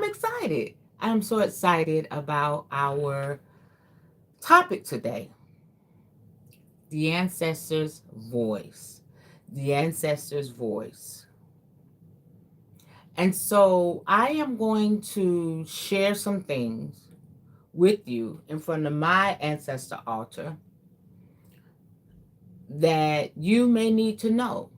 excited. I'm so excited about our topic today, the ancestor's voice. The ancestor's voice. And so I am going to share some things with you in front of my ancestor altar that you may need to know.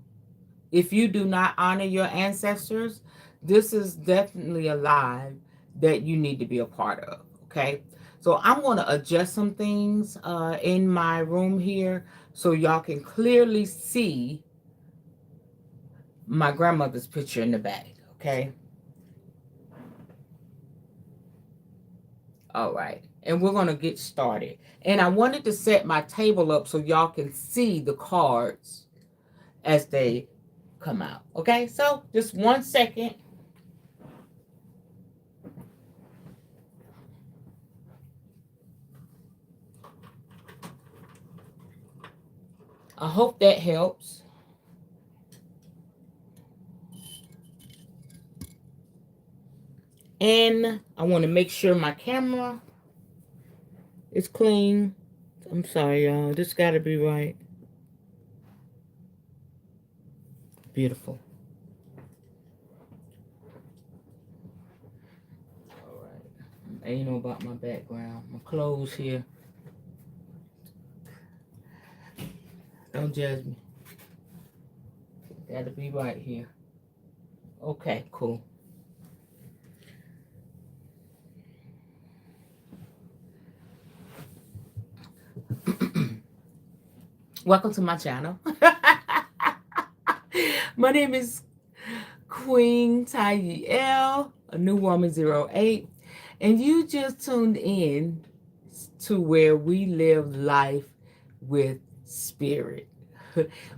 If you do not honor your ancestors, this is definitely a live that you need to be a part of, okay? So I'm going to adjust some things in my room here so y'all can clearly see my grandmother's picture in the back, okay? All right, and we're going to get started. And I wanted to set my table up so y'all can see the cards as they come out, okay? So just 1 second. I hope that helps. And I want to make sure my camera is clean. I'm sorry, y'all. This got to be right. Beautiful. All right. I ain't know about my background. My clothes here. Don't judge me. Got to be right here. Okay, cool. Welcome to my channel. My name is Queen Tyel, a new woman 08, and you just tuned in to where we live life with spirit.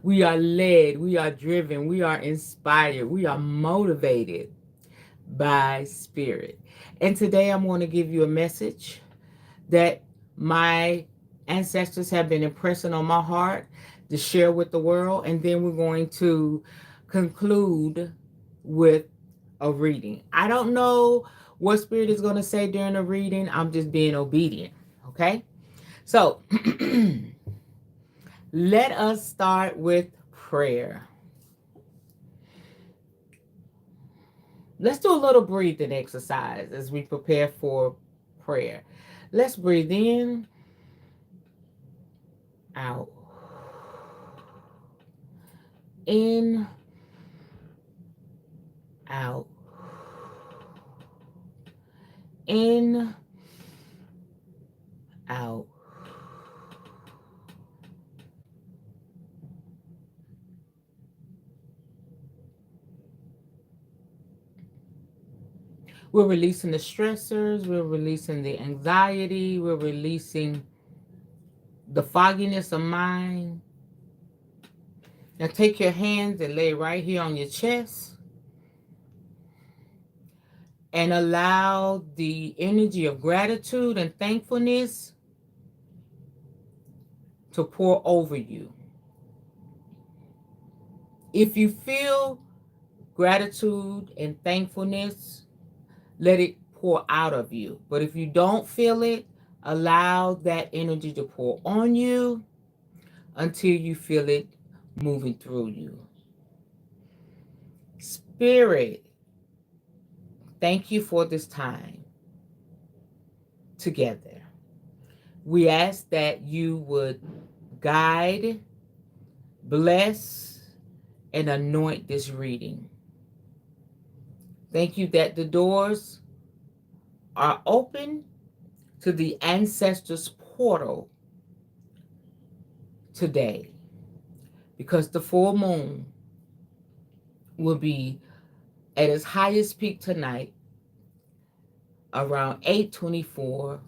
We are led, we are driven, we are inspired, we are motivated by spirit. And today I'm going to give you a message that my ancestors have been impressing on my heart to share with the world. And then we're going to conclude with a reading. I don't know what spirit is going to say during the reading. I'm just being obedient. Okay? So let us start with prayer. Let's do a little breathing exercise as we prepare for prayer. Let's breathe in, out, in, out, in, out. We're releasing the stressors, we're releasing the anxiety, we're releasing the fogginess of mind. Now take your hands and lay right here on your chest and allow the energy of gratitude and thankfulness to pour over you. If you feel gratitude and thankfulness, let it pour out of you. But if you don't feel it, allow that energy to pour on you until you feel it moving through you. Spirit, thank you for this time together. We ask that you would guide, bless, and anoint this reading. Thank you that the doors are open to the ancestors' portal today, because the full moon will be at its highest peak tonight around 8:24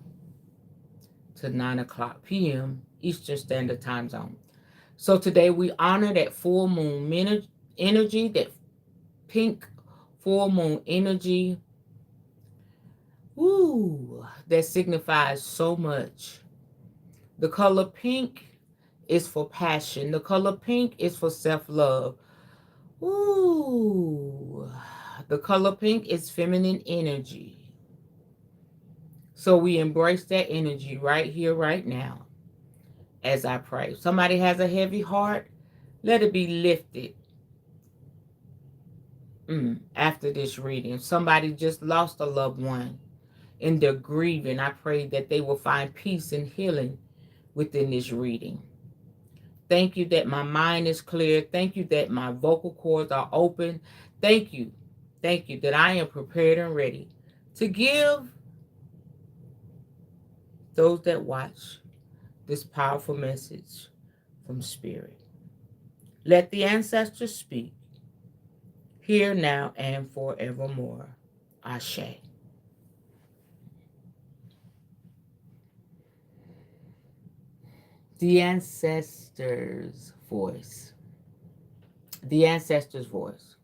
to 9 o'clock p.m. Eastern Standard Time Zone. So today we honor that full moon energy, that pink full moon energy. Ooh, that signifies so much. The color pink is for passion. The color pink is for self-love. Ooh, The color pink is feminine energy. So we embrace that energy right here, right now, as I pray. If somebody has a heavy heart, let it be lifted after this reading. If somebody just lost a loved one and they're grieving, I pray that they will find peace and healing within this reading. Thank you that my mind is clear. Thank you that my vocal cords are open. Thank you that I am prepared and ready to give those that watch this powerful message from Spirit. Let the ancestors speak, here, now, and forevermore. Ashe. The ancestors' voice. The ancestors' voice.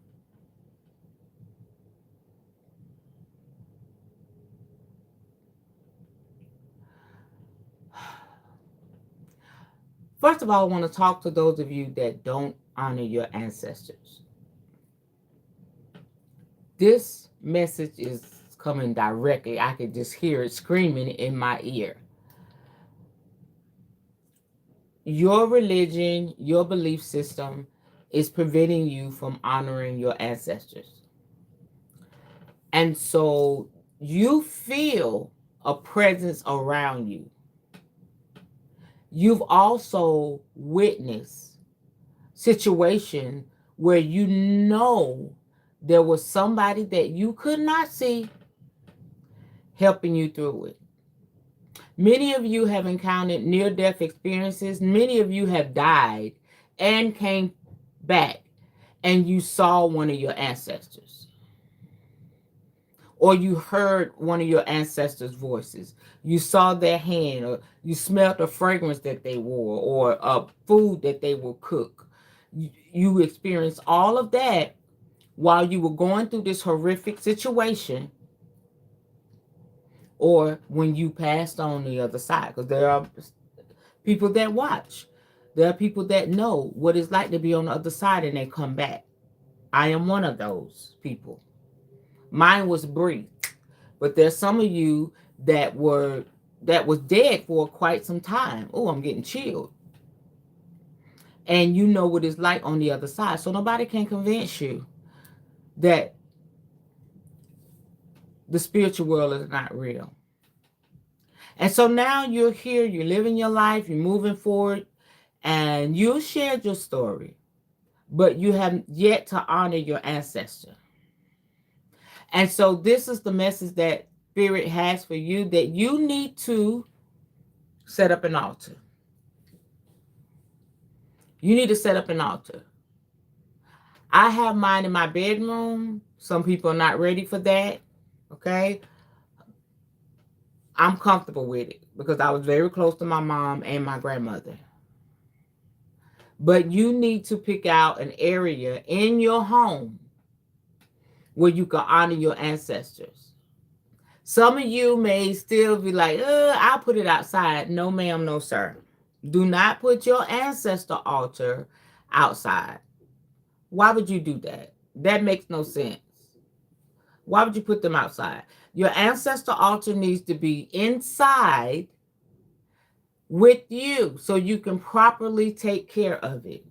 First of all, I want to talk to those of you that don't honor your ancestors. This message is coming directly. I could just hear it screaming in my ear. Your religion, your belief system is preventing you from honoring your ancestors. And so you feel a presence around you. You've also witnessed situation where you know there was somebody that you could not see helping you through it. Many of you have encountered near-death experiences. Many of you have died and came back and you saw one of your ancestors. Or you heard one of your ancestors' voices. You saw their hand, or you smelled a fragrance that they wore, or a food that they will cook. You experienced all of that while you were going through this horrific situation, or when you passed on the other side. Because there are people that watch. There are people that know what it's like to be on the other side and they come back. I am one of those people. Mine was brief. But there's some of you that was dead for quite some time. Oh, I'm getting chilled. And you know what it's like on the other side. So nobody can convince you that the spiritual world is not real. And so now you're here, you're living your life, you're moving forward, and you shared your story, but you have yet to honor your ancestor. And so this is the message that Spirit has for you, that you need to set up an altar. You need to set up an altar. I have mine in my bedroom. Some people are not ready for that. Okay. I'm comfortable with it because I was very close to my mom and my grandmother. But you need to pick out an area in your home where you can honor your ancestors. Some of you may still be like, I'll put it outside. No, ma'am, no, sir. Do not put your ancestor altar outside. Why would you do that? That makes no sense. Why would you put them outside? Your ancestor altar needs to be inside with you so you can properly take care of it.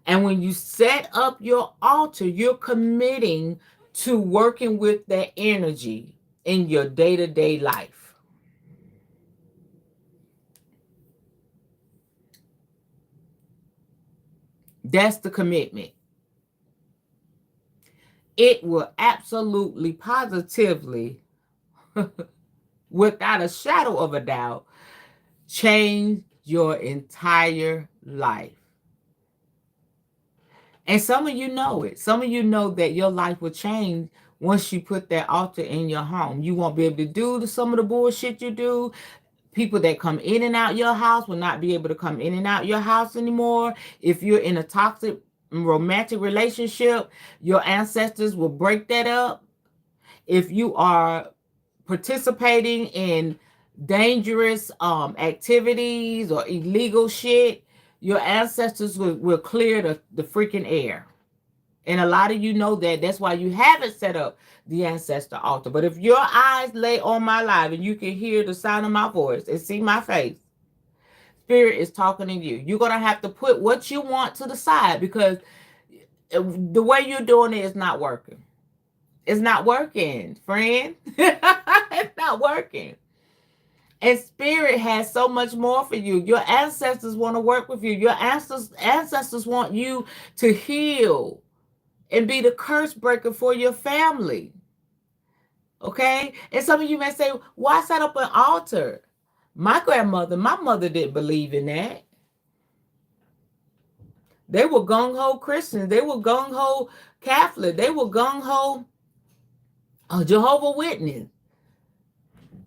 And when you set up your altar, you're committing to working with that energy in your day-to-day life. That's the commitment. It will absolutely, positively, without a shadow of a doubt, change your entire life. And some of you know it. Some of you know that your life will change once you put that altar in your home. You won't be able to do some of the bullshit you do. People that come in and out your house will not be able to come in and out your house anymore. If you're in a toxic romantic relationship, your ancestors will break that up. If you are participating in dangerous activities or illegal shit, your ancestors will clear the freaking air. And a lot of you know that. That's why you haven't set up the ancestor altar. But if your eyes lay on my life and you can hear the sound of my voice and see my face, Spirit is talking to you. You're going to have to put what you want to the side, because the way you're doing it is not working. It's not working, friend. It's not working. And Spirit has so much more for you. Your ancestors want to work with you. Your ancestors want you to heal and be the curse breaker for your family. Okay? And some of you may say, why set up an altar? My mother didn't believe in that. They were gung-ho Christians. They were gung-ho Catholic. They were gung-ho Jehovah's Witness.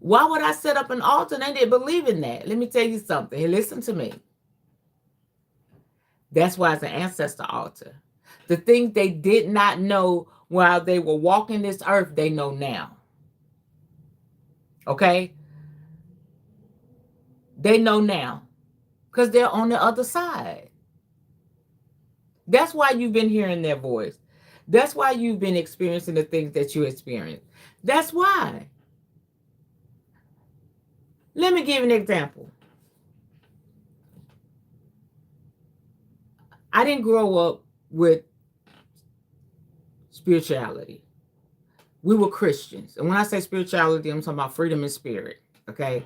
Why would I set up an altar? They didn't believe in that. Let me tell you something. Hey, listen to me. That's why it's an ancestor altar. The things they did not know while they were walking this earth, they know now. Okay? They know now because they're on the other side. That's why you've been hearing their voice. That's why you've been experiencing the things that you experienced. That's why. Let me give you an example. I didn't grow up with spirituality. We were Christians. And when I say spirituality, I'm talking about freedom and spirit. Okay?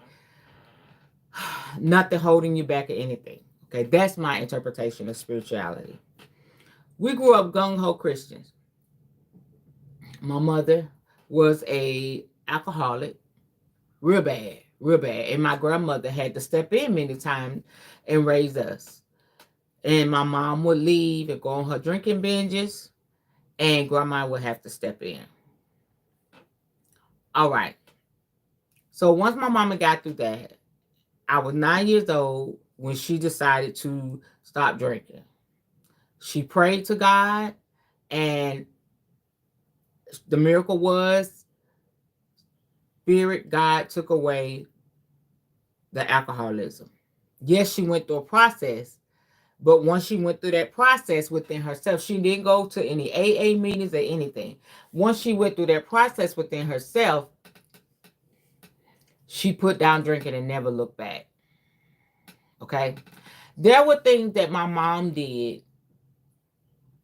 Nothing holding you back or anything. Okay? That's my interpretation of spirituality. We grew up gung-ho Christians. My mother was a alcoholic, real bad. And my grandmother had to step in many times and raise us. And my mom would leave and go on her drinking binges, and grandma would have to step in. All right. So once my mama got through that, I was 9 years old when she decided to stop drinking. She prayed to God, and the miracle was Spirit, God took away the alcoholism. Yes, she went through a process, but once she went through that process within herself, she didn't go to any AA meetings or anything. Once she went through that process within herself, she put down drinking and never looked back. Okay? There were things that my mom did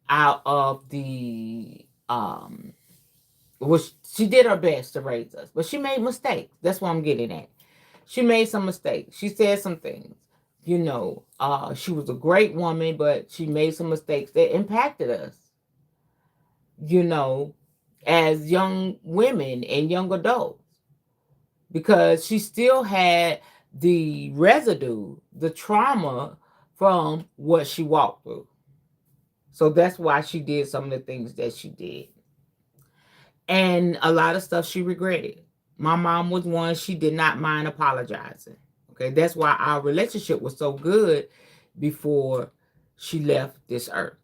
out of the which she did her best to raise us, but she made mistakes. That's what I'm getting at. She made some mistakes. She said some things. You know, she was a great woman, but she made some mistakes that impacted us, you know, as young women and young adults, because she still had the residue, the trauma from what she walked through. So that's why she did some of the things that she did. And a lot of stuff she regretted. My mom was one, she did not mind apologizing. Okay, that's why our relationship was so good before she left this earth.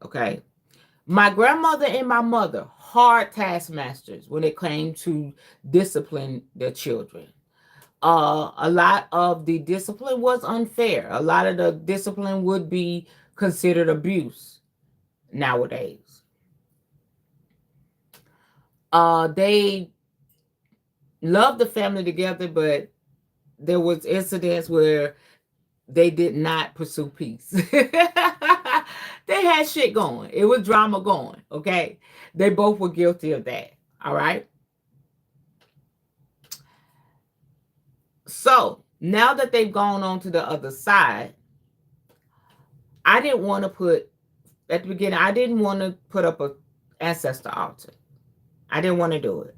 Okay. My grandmother and my mother, hard taskmasters when it came to discipline their children. A lot of the discipline was unfair. A lot of the discipline would be considered abuse nowadays. They loved the family together, but there was incidents where they did not pursue peace. They had shit going. It was drama going, okay? They both were guilty of that, all right? So, now that they've gone on to the other side, I didn't want to put, at the beginning, I didn't want to put up an ancestor altar. I didn't want to do it.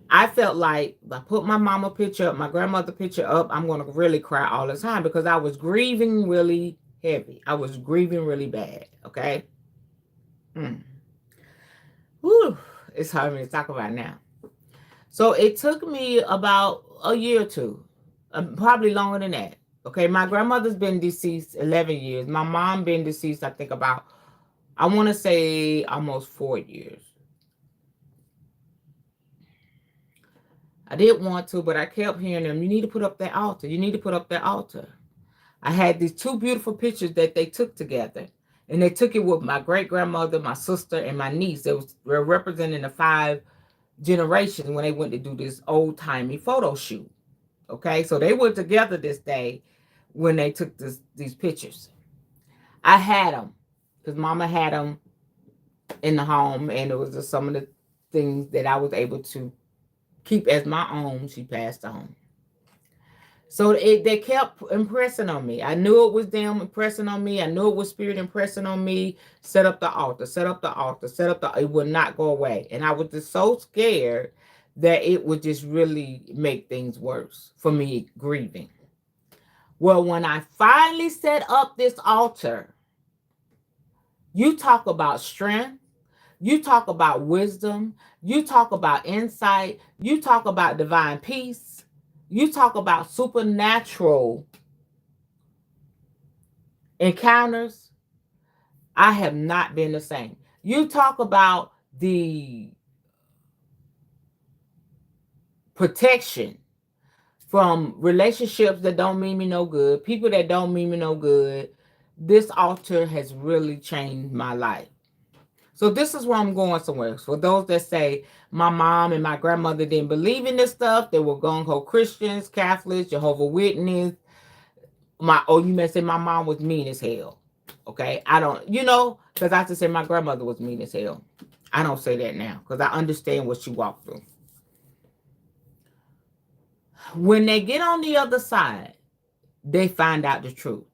I felt like if I put my mama picture up, my grandmother picture up, I'm going to really cry all the time because I was grieving really heavy. I was grieving really bad, okay? Whew, it's hard for me to talk about now. So it took me about a year or two, probably longer than that. Okay, my grandmother's been deceased 11 years. My mom been deceased, I think about, I want to say almost 4 years. I didn't want to, but I kept hearing them, you need to put up that altar. You need to put up that altar. I had these two beautiful pictures that they took together. And they took it with my great grandmother, my sister, and my niece. They're representing the 5 generations when they went to do this old timey photo shoot. Okay, so they were together this day when they took these pictures. I had them because Mama had them in the home, and it was just some of the things that I was able to keep as my own. She passed on. So they kept impressing on me. I knew it was them impressing on me. I knew it was spirit impressing on me. Set up the altar, set up the altar, set up the. It would not go away, and I was just so scared that it would just really make things worse for me grieving. Well, when I finally set up this altar, you talk about strength. You talk about wisdom. You talk about insight. You talk about divine peace. You talk about supernatural encounters. I have not been the same. You talk about the protection from relationships that don't mean me no good, people that don't mean me no good. This altar has really changed my life. So this is where I'm going somewhere. For those that say my mom and my grandmother didn't believe in this stuff, they were gung-ho Christians, Catholics, Jehovah Witness. You may say my mom was mean as hell. Okay, I don't, because I have to say my grandmother was mean as hell. I don't say that now because I understand what she walked through. When they get on the other side, they find out the truth.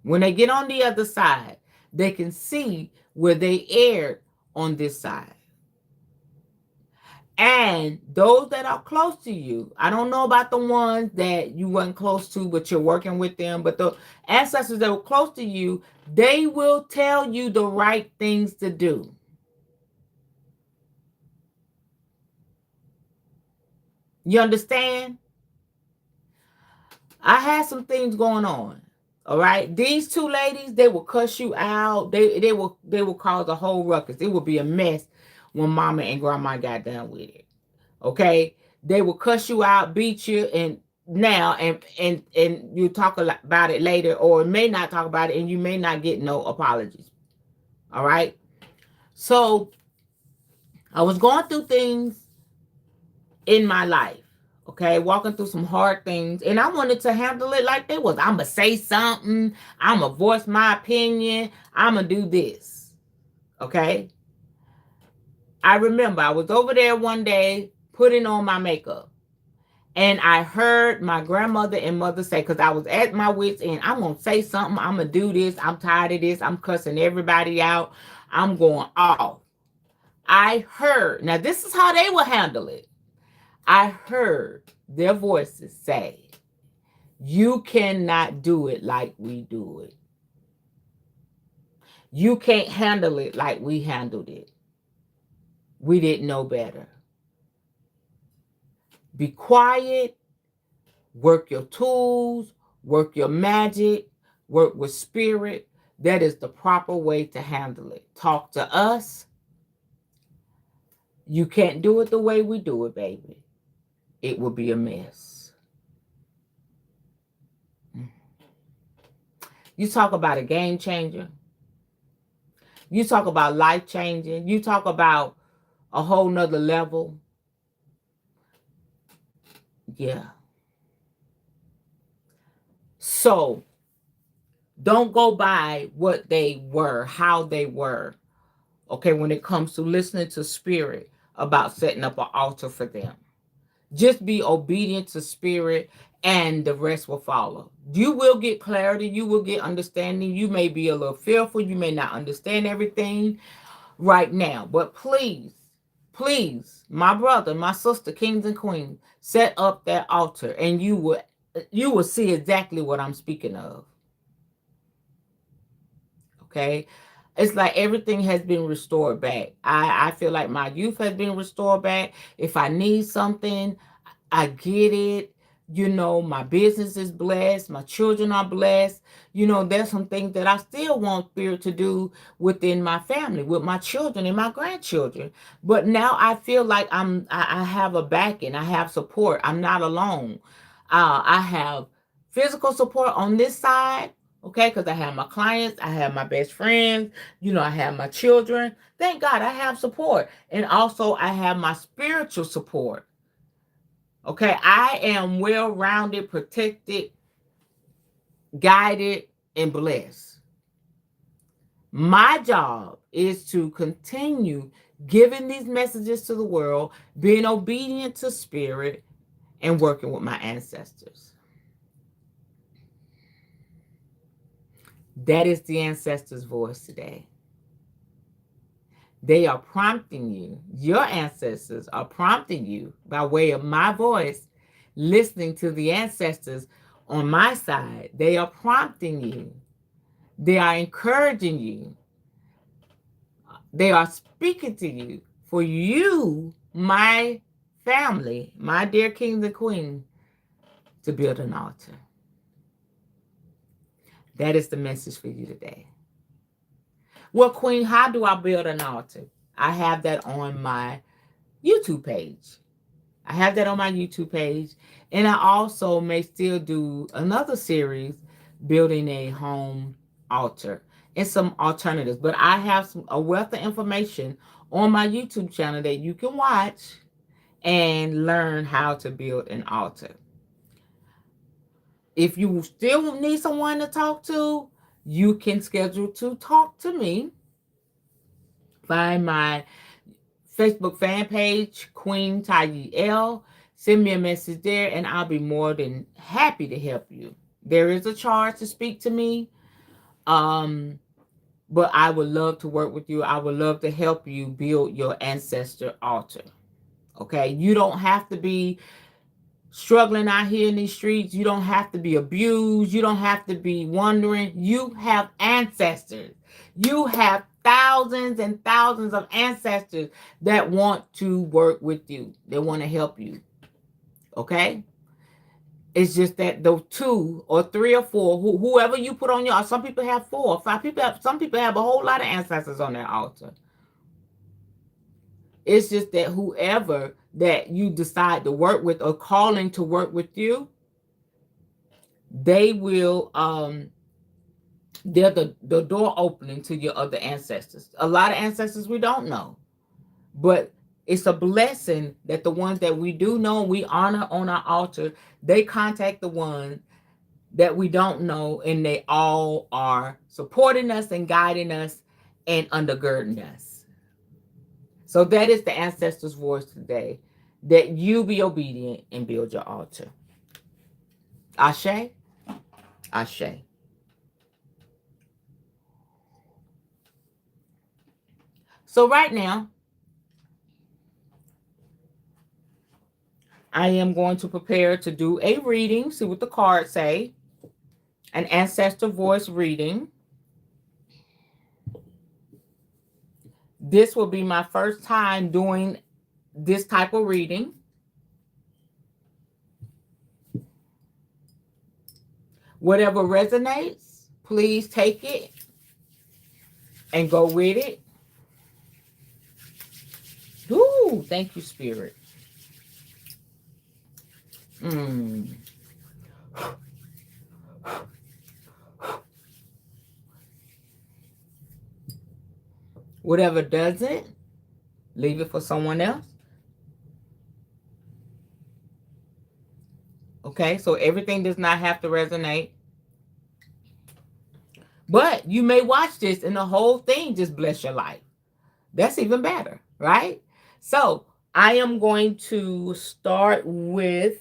When they get on the other side, they can see where they erred on this side. And those that are close to you, I don't know about the ones that you weren't close to, but you're working with them, but the ancestors that were close to you, they will tell you the right things to do. You understand? I had some things going on. All right. These 2 ladies, they will cuss you out. They will cause a whole ruckus. It will be a mess when mama and grandma got done with it. Okay. They will cuss you out, beat you, and you talk about it later, or may not talk about it, and you may not get no apologies. All right. So I was going through things in my life. Okay, walking through some hard things, and I wanted to handle it like they was. I'm gonna say something. I'm gonna voice my opinion. I'm gonna do this. Okay. I remember I was over there one day putting on my makeup, and I heard my grandmother and mother say, because I was at my wits' end, I'm gonna say something. I'm gonna do this. I'm tired of this. I'm cussing everybody out. I'm going off. I heard. Now this is how they will handle it. I heard their voices say, you cannot do it like we do it. You can't handle it like we handled it. We didn't know better. Be quiet, work your tools, work your magic, work with spirit. That is the proper way to handle it. Talk to us. You can't do it the way we do it, baby. It will be a mess. You talk about a game changer. You talk about life changing. You talk about a whole nother level. Yeah. So don't go by what they were, how they were. Okay, when it comes to listening to spirit about setting up an altar for them. Just be obedient to spirit, and the rest will follow. You will get clarity. You will get understanding. You may be a little fearful. You may not understand everything right now. But please, my brother, my sister, kings and queens, set up that altar, and you will see exactly what I'm speaking of. Okay? It's like everything has been restored back. I feel like my youth has been restored back. If I need something, I get it. My business is blessed. My children are blessed. There's some things that I still want spirit to do within my family, with my children and my grandchildren. But now I feel like I have a backing. I have support. I'm not alone. I have physical support on this side. Okay, because I have my clients, I have my best friends, I have my children. Thank God I have support. And also I have my spiritual support. Okay, I am well-rounded, protected, guided, and blessed. My job is to continue giving these messages to the world, being obedient to spirit, and working with my ancestors. That is the ancestors' voice today. They are prompting you. Your ancestors are prompting you by way of my voice, listening to the ancestors on my side. They are prompting you. They are encouraging you. They are speaking to you for you, my family, my dear kings and queens, to build an altar. That is the message for you today. Well, Queen, how do I build an altar? I have that on my YouTube page. I have that on my YouTube page. And I also may still do another series, building a home altar, and some alternatives. But I have a wealth of information on my YouTube channel that you can watch and learn how to build an altar. If you still need someone to talk to, you can schedule to talk to me. Find my Facebook fan page, Queen L. Send me a message there, and I'll be more than happy to help you. There is a charge to speak to me, but I would love to work with you. I would love to help you build your ancestor altar. Okay, you don't have to be struggling out here in these streets. You don't have to be abused. You don't have to be wondering. You have ancestors. You have thousands and thousands of ancestors that want to work with you. They want to help you. Okay? It's just that those 2 or 3 or 4, whoever you put on your, some people have 4 or 5 people. Some people have a whole lot of ancestors on their altar. It's just that whoever that you decide to work with or calling to work with you, they will they're the door opening to your other ancestors. A lot of ancestors we don't know, but it's a blessing that the ones that we do know, we honor on our altar, they contact the ones that we don't know, and they all are supporting us and guiding us and undergirding us. So that is the ancestors' voice today, that you be obedient and build your altar. Ashe? Ashe. So right now, I am going to prepare to do a reading, see what the cards say, an ancestor voice reading. This will be my first time doing this type of reading. Whatever resonates, please take it and go with it. Ooh, thank you, Spirit. Whatever doesn't, leave it for someone else. Okay, so everything does not have to resonate. But you may watch this and the whole thing just bless your life. That's even better, right? So I am going to start with,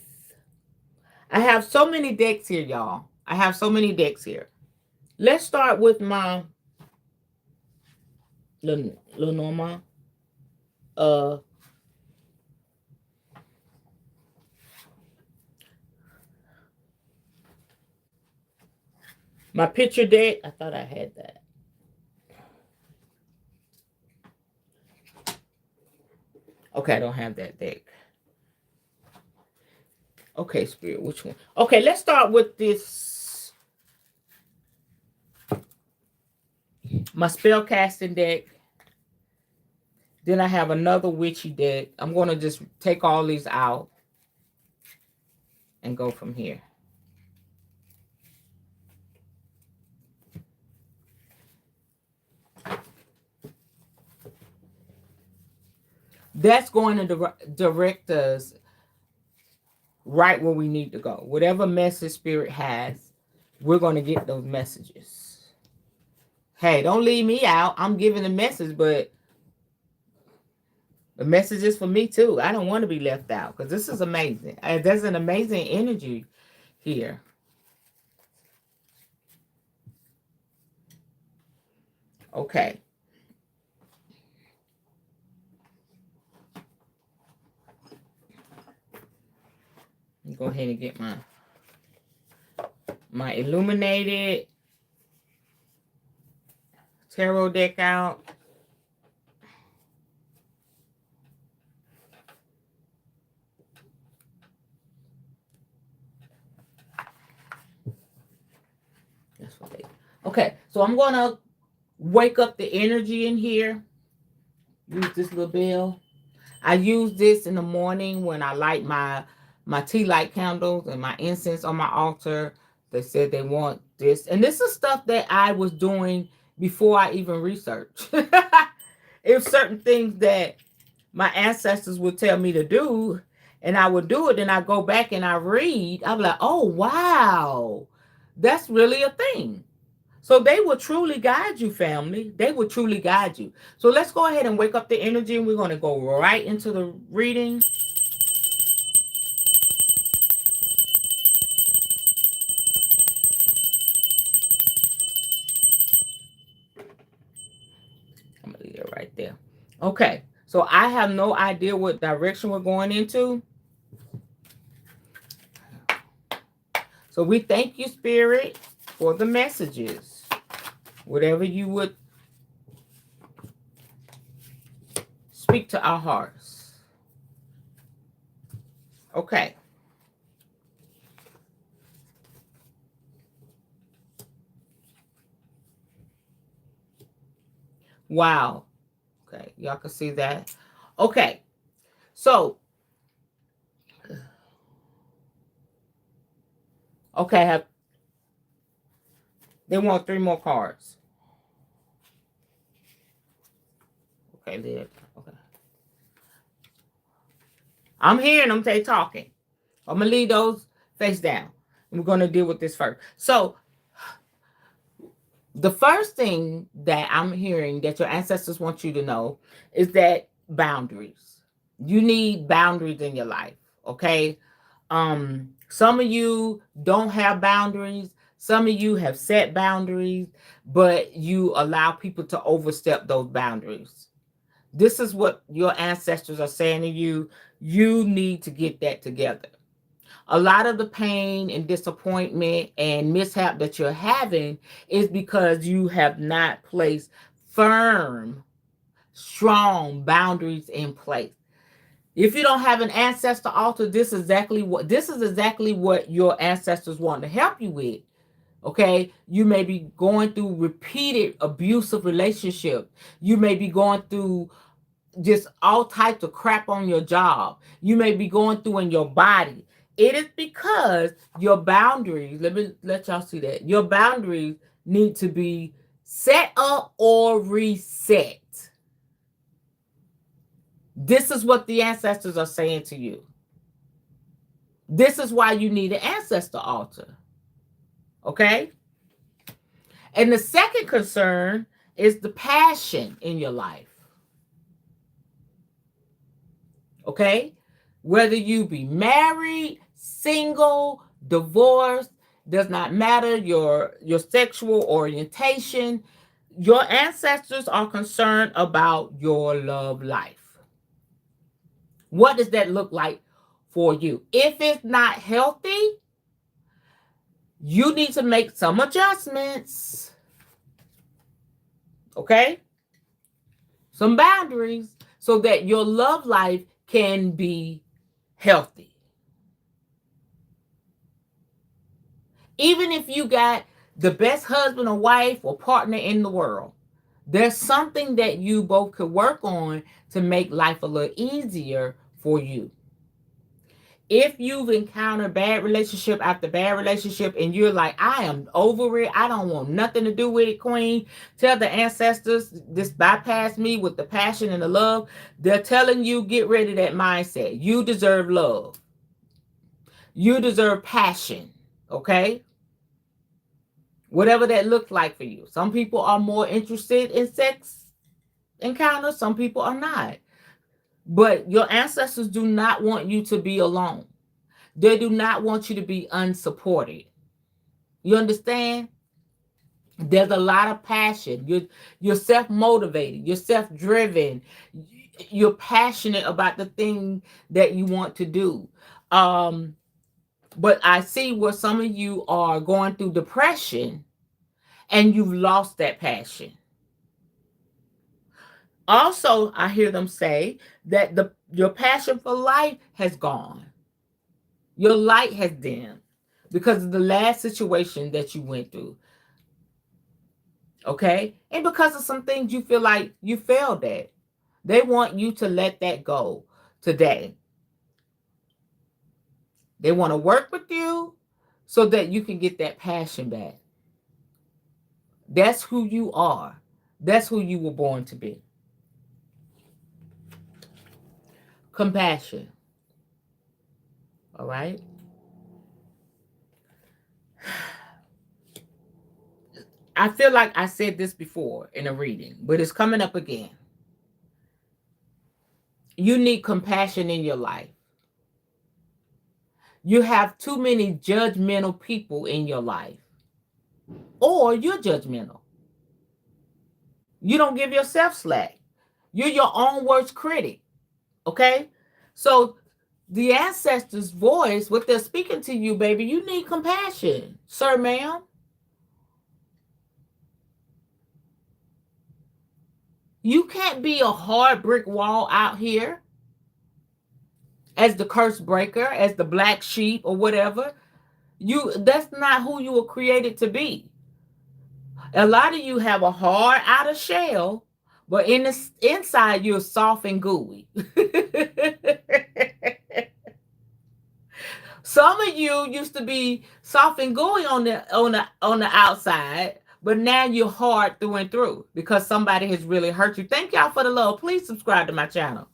I have so many decks here, y'all. I have so many decks here. Let's start with my Lenormand. My picture deck. I thought I had that. Okay, I don't have that deck. Okay, Spirit, which one? Okay, let's start with this. My spell casting deck. Then I have another witchy deck. I'm going to just take all these out and go from here. That's going to direct us right where we need to go. Whatever message spirit has, we're going to get those messages. Hey, don't leave me out. I'm giving the message, but the message is for me too. I don't want to be left out because this is amazing. There's an amazing energy here. Okay. Go ahead and get my illuminated tarot deck out. That's what they. Okay, so I'm gonna wake up the energy in here. Use this little bell. I use this in the morning when I light my tea light candles and my incense on my altar. They said they want this, and this is stuff that I was doing before I even researched. It was certain things that my ancestors would tell me to do, and I would do it, and I go back and I read. I'm like, oh wow, that's really a thing. So they will truly guide you, family. They will truly guide you. So let's go ahead and wake up the energy, and we're going to go right into the reading. I'm going to leave it right there. Okay. So I have no idea what direction we're going into. So we thank you, Spirit, for the messages. Whatever you would speak to our hearts. Okay. Wow. Okay, y'all can see that. Okay. So, okay, they want 3 more cards. Okay, there. Okay. I'm hearing them, they talking. I'm going to leave those face down. And we're going to deal with this first. So, the first thing that I'm hearing that your ancestors want you to know is that boundaries. You need boundaries in your life, okay? Some of you don't have boundaries. Some of you have set boundaries, but you allow people to overstep those boundaries. This is what your ancestors are saying to you. You need to get that together. A lot of the pain and disappointment and mishap that you're having is because you have not placed firm, strong boundaries in place. If you don't have an ancestor altar, this is exactly what your ancestors want to help you with. Okay, you may be going through repeated abusive relationships. You may be going through just all types of crap on your job. You may be going through in your body. It is because your boundaries, let y'all see that. Your boundaries need to be set up or reset. This is what the ancestors are saying to you. This is why you need an ancestor altar. Okay? And the second concern is the passion in your life. Okay? Whether you be married, single, divorced, does not matter your sexual orientation. Your ancestors are concerned about your love life. What does that look like for you? If it's not healthy, you need to make some adjustments. Okay? Some boundaries so that your love life can be healthy. Even if you got the best husband or wife or partner in the world, there's something that you both could work on to make life a little easier for you. If you've encountered bad relationship after bad relationship and you're like, I am over it, I don't want nothing to do with it, Queen, tell the ancestors this bypass me with the passion and the love. They're telling you, get rid of that mindset. You deserve love. You deserve passion. Okay? Whatever that looks like for you. Some people are more interested in sex encounters, some people are not. But your ancestors do not want you to be alone. They do not want you to be unsupported. You understand? There's a lot of passion. You're self-motivated. You're self-driven. You're passionate about the thing that you want to do. But I see where some of you are going through depression and you've lost that passion. Also, I hear them say that your passion for life has gone. Your light has dimmed because of the last situation that you went through. Okay? And because of some things you feel like you failed at. They want you to let that go today. They want to work with you so that you can get that passion back. That's who you are. That's who you were born to be. Compassion. All right? I feel like I said this before in a reading, but it's coming up again. You need compassion in your life. You have too many judgmental people in your life, or you're judgmental. You don't give yourself slack. You're your own worst critic. Okay? So the ancestors' voice, what they're speaking to you, baby, you need compassion, sir, ma'am. You can't be a hard brick wall out here as the curse breaker, as the black sheep or whatever. That's not who you were created to be. A lot of you have a hard outer shell, but inside you're soft and gooey. Some of you used to be soft and gooey on the outside, but now you're hard through and through because somebody has really hurt you. Thank y'all for the love. Please subscribe to my channel.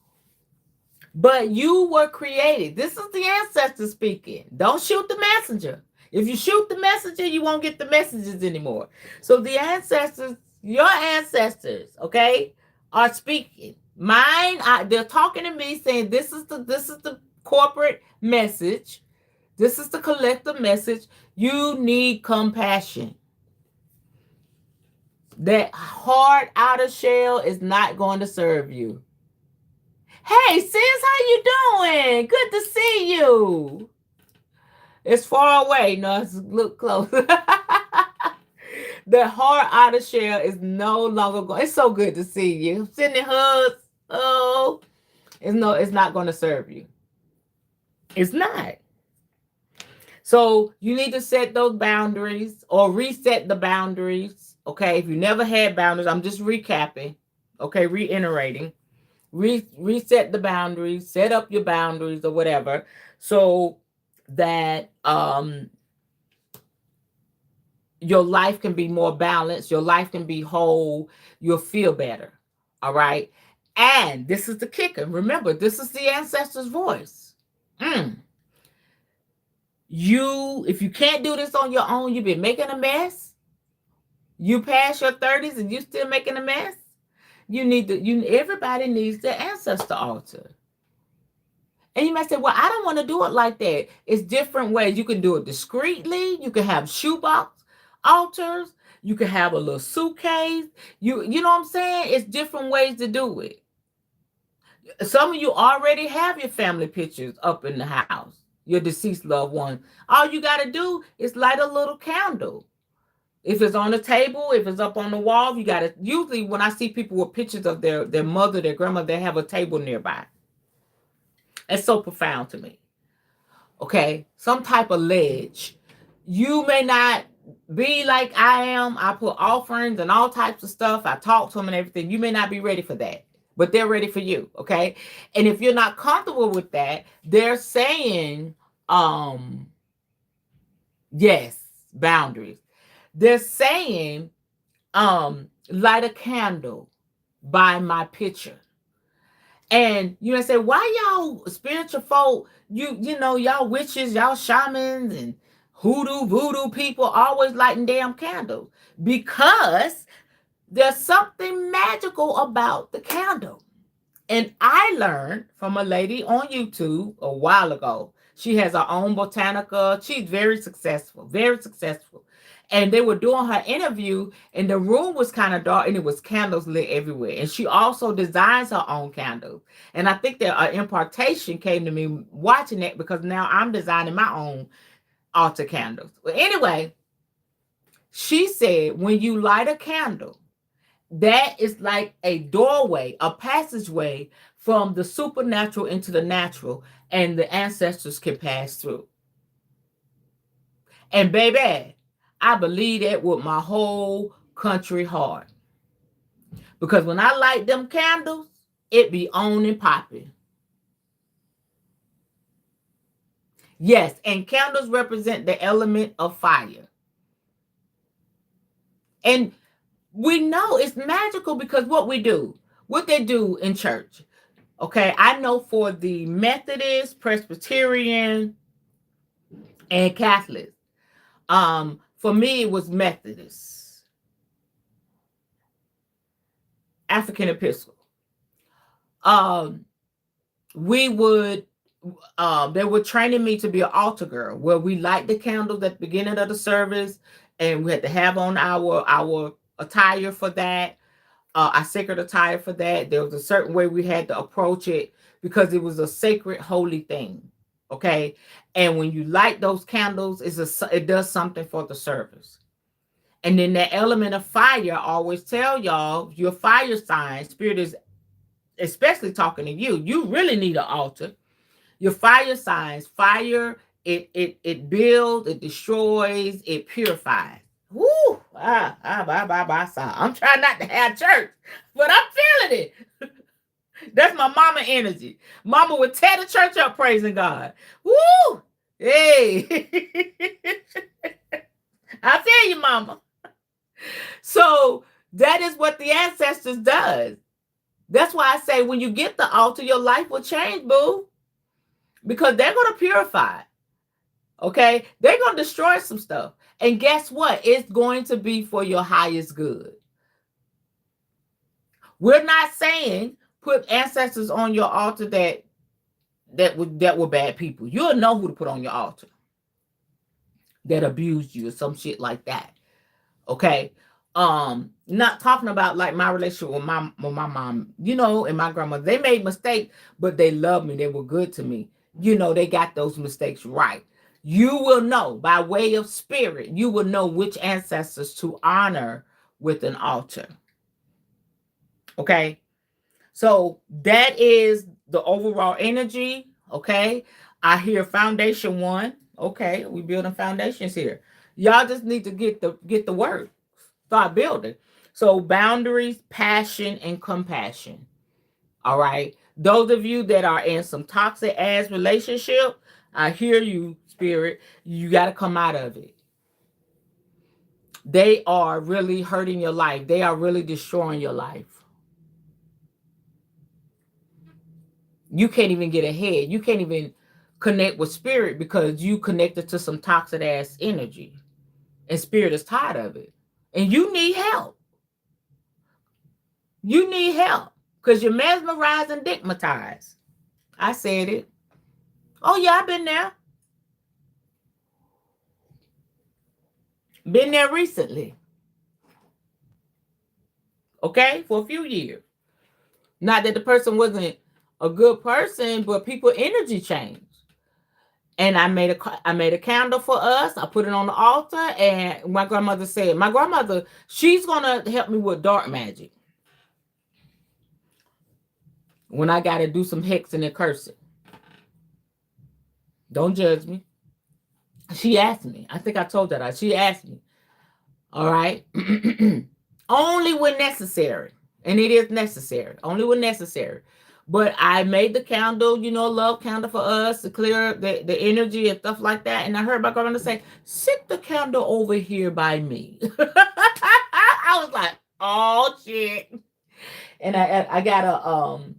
But you were created. This is the ancestor speaking. Don't shoot the messenger. If you shoot the messenger, you won't get the messages anymore. So the ancestors, your ancestors, okay, are speaking. Mine, they're talking to me saying this is the corporate message. This is the collective message. You need compassion. That hard outer shell is not going to serve you. Hey, sis, how you doing? Good to see you. It's far away. No, it's look close. The hard outer shell is no longer going. It's so good to see you. Sending hugs. Oh, it's not going to serve you. It's not. So you need to set those boundaries or reset the boundaries. Okay, if you never had boundaries, I'm just recapping. Okay, reiterating. Reset the boundaries, set up your boundaries or whatever, so that your life can be more balanced, your life can be whole, you'll feel better. All right. And this is the kicker. Remember, this is the ancestor's voice. If you can't do this on your own, you've been making a mess. You pass your 30s and you still making a mess. Everybody needs the ancestor altar. And you might say, well, I don't want to do it like that. It's different ways. You can do it discreetly. You can have shoebox altars. You can have a little suitcase. You know what I'm saying? It's different ways to do it. Some of you already have your family pictures up in the house, your deceased loved one. All you got to do is light a little candle. If it's on the table, if it's up on the wall, you got to, usually when I see people with pictures of their mother, their grandmother, they have a table nearby. It's so profound to me. Okay, some type of ledge. You may not be like I am. I put offerings and all types of stuff. I talk to them and everything. You may not be ready for that. but they're ready for you. Okay. And if you're not comfortable with that, they're saying, um, yes, boundaries. They're saying, light a candle by my picture. And you know, say, why y'all spiritual folk, you know, y'all witches, y'all shamans and hoodoo, voodoo people always lighting damn candles? Because there's something magical about the candle. And I learned from a lady on YouTube a while ago. She has her own botanica. She's very successful, very successful. And they were doing her interview, and the room was kind of dark, and it was candles lit everywhere. And she also designs her own candles. And I think that an impartation came to me watching that, because now I'm designing my own altar candles. But anyway, she said when you light a candle, that is like a doorway, a passageway from the supernatural into the natural, and the ancestors can pass through. And baby, I believe that with my whole country heart. Because when I light them candles, it be on and popping. Yes, and candles represent the element of fire. And we know it's magical because what they do in church. Okay, I know for the Methodist, Presbyterian, and Catholic. For me, it was Methodist, African Episcopal. We would, they were training me to be an altar girl, where we light the candles at the beginning of the service, and we had to have on our attire for that. Our sacred attire for that. There was a certain way we had to approach it, because it was a sacred, holy thing. Okay, and when you light those candles, it does something for the service. And then that element of fire, I always tell y'all, your fire sign, spirit is especially talking to you. You really need an altar. Your fire signs, fire, it builds, it destroys, it purifies. Woo! I'm trying not to have church, but I'm feeling it. That's my mama energy. Mama would tear the church up praising God. Woo! Hey. I feel you, mama. So that is what the ancestors does. That's why I say when you get the altar, your life will change, boo. Because they're going to purify. Okay? They're going to destroy some stuff. And guess what? It's going to be for your highest good. We're not saying put ancestors on your altar that were bad people. You'll know who to put on your altar that abused you or some shit like that. Okay? Not talking about like my relationship with my mom, you know, and my grandmother. They made mistakes, but they loved me. They were good to me. You know, they got those mistakes right. You will know by way of spirit, you will know which ancestors to honor with an altar. Okay? So that is the overall energy. Okay? I hear foundation 1. Okay, we building foundations here. Y'all just need to get the word. Start building. So boundaries, passion, and compassion. All right. Those of you that are in some toxic ass relationship, I hear you, spirit. You got to come out of it. They are really hurting your life. They are really destroying your life. You can't even get ahead. You can't even connect with spirit because you connected to some toxic ass energy. And spirit is tired of it. And you need help. You need help because you're mesmerized and digmatized. I said it. Oh, yeah, I've been there. Been there recently. Okay, for a few years. Not that the person wasn't a good person, but people energy changed. And I made a candle for us. I put it on the altar, and my grandmother said, she's gonna help me with dark magic. When I gotta do some hexing and cursing. Don't judge me. She asked me. I think I told that. She asked me. All right. Only when necessary. And it is necessary, only when necessary. But I made the candle, love candle for us to clear the energy and stuff like that. And I heard my grandmother say, sit the candle over here by me. I was like, oh shit. And I got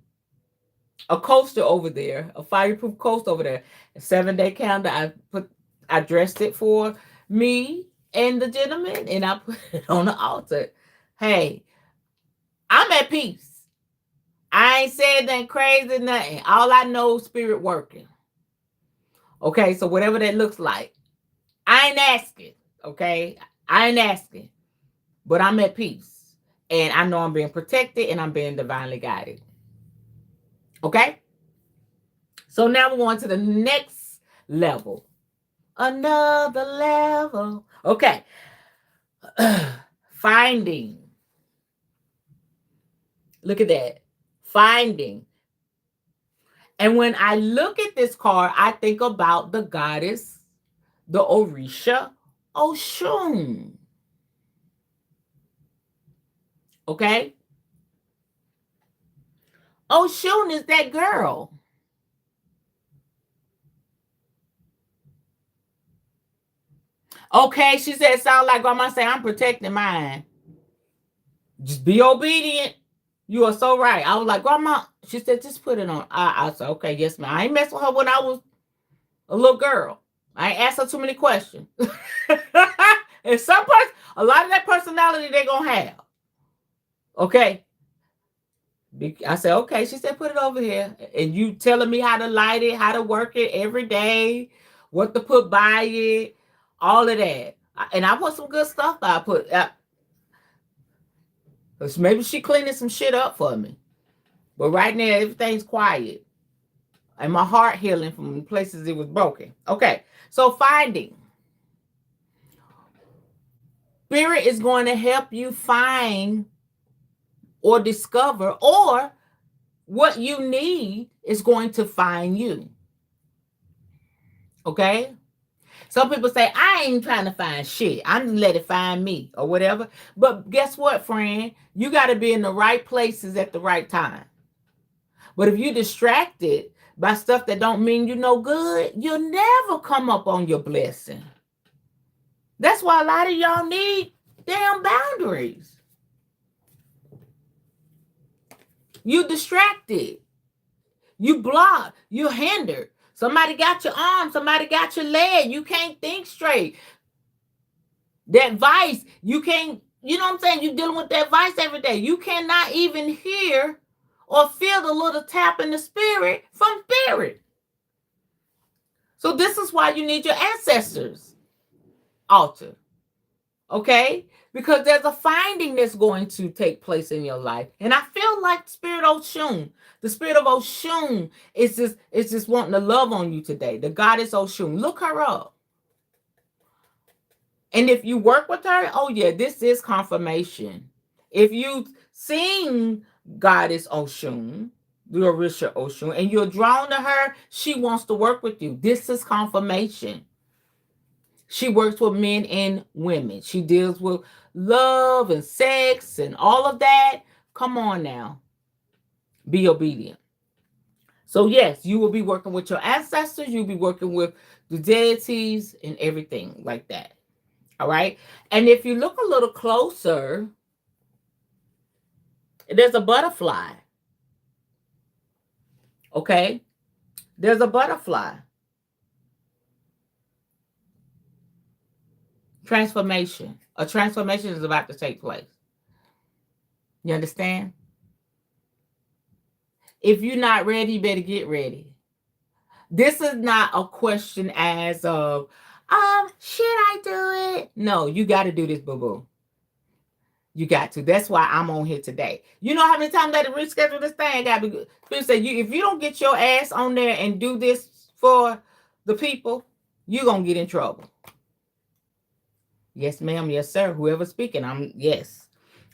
a coaster over there, a fireproof coaster over there. A 7-day candle. I dressed it for me and the gentleman, and I put it on the altar. Hey, I'm at peace. I ain't said nothing crazy, nothing. All I know is spirit working. Okay, so whatever that looks like, I ain't asking. Okay, I ain't asking, but I'm at peace, and I know I'm being protected, and I'm being divinely guided. Okay, so now we're on to the next level. Another level. Okay, finding. Look at that, finding. And when I look at this card, I think about the goddess, the Orisha Oshun. Okay? Oshun is that girl. Okay, she said, sound like grandma say, I'm protecting mine. Just be obedient. You are so right. I was like, grandma, she said, just put it on. I said, okay, yes, ma'am. I ain't messed with her when I was a little girl. I ain't asked her too many questions. And some person, a lot of that personality they gonna have. Okay. I said, okay. She said, put it over here. And you telling me how to light it, how to work it every day, what to put by it, all of that. And I put some good stuff I put. Maybe she cleaning some shit up for me. But right now, everything's quiet. And my heart healing from places it was broken. Okay. So finding. Spirit is going to help you find or discover, or what you need is going to find you. Okay? Some people say, I ain't trying to find shit. I'm just let it find me or whatever. But guess what, friend? You got to be in the right places at the right time. But if you're distracted by stuff that don't mean you no good, you'll never come up on your blessing. That's why a lot of y'all need damn boundaries. You distracted. You blocked. You hindered. Somebody got your arm. Somebody got your leg. You can't think straight. That vice, you can't, you know what I'm saying? You're dealing with that vice every day. You cannot even hear or feel the little tap in the spirit from spirit. So this is why you need your ancestors altar. Okay? Because there's a finding that's going to take place in your life. And I feel like Spirit Oshun, the Spirit of Oshun is just wanting to love on you today. The goddess Oshun. Look her up. And if you work with her, oh yeah, this is confirmation. If you've seen goddess Oshun, the Orisha Oshun, and you're drawn to her, she wants to work with you. This is confirmation. She works with men and women. She deals with love and sex and all of that. Come on now. Be obedient. So yes, you will be working with your ancestors. You'll be working with the deities and everything like that. All right. And if you look a little closer, there's a butterfly. Okay. There's a butterfly. Transformation. A transformation is about to take place. You understand? If you're not ready, you better get ready. This is not a question as of, should I do it? No, you got to do this, boo-boo. You got to. That's why I'm on here today. You know how many times I had to reschedule this thing? I got to be good. People say, if you don't get your ass on there and do this for the people, you're going to get in trouble. Yes, ma'am. Yes, sir. Whoever's speaking, yes.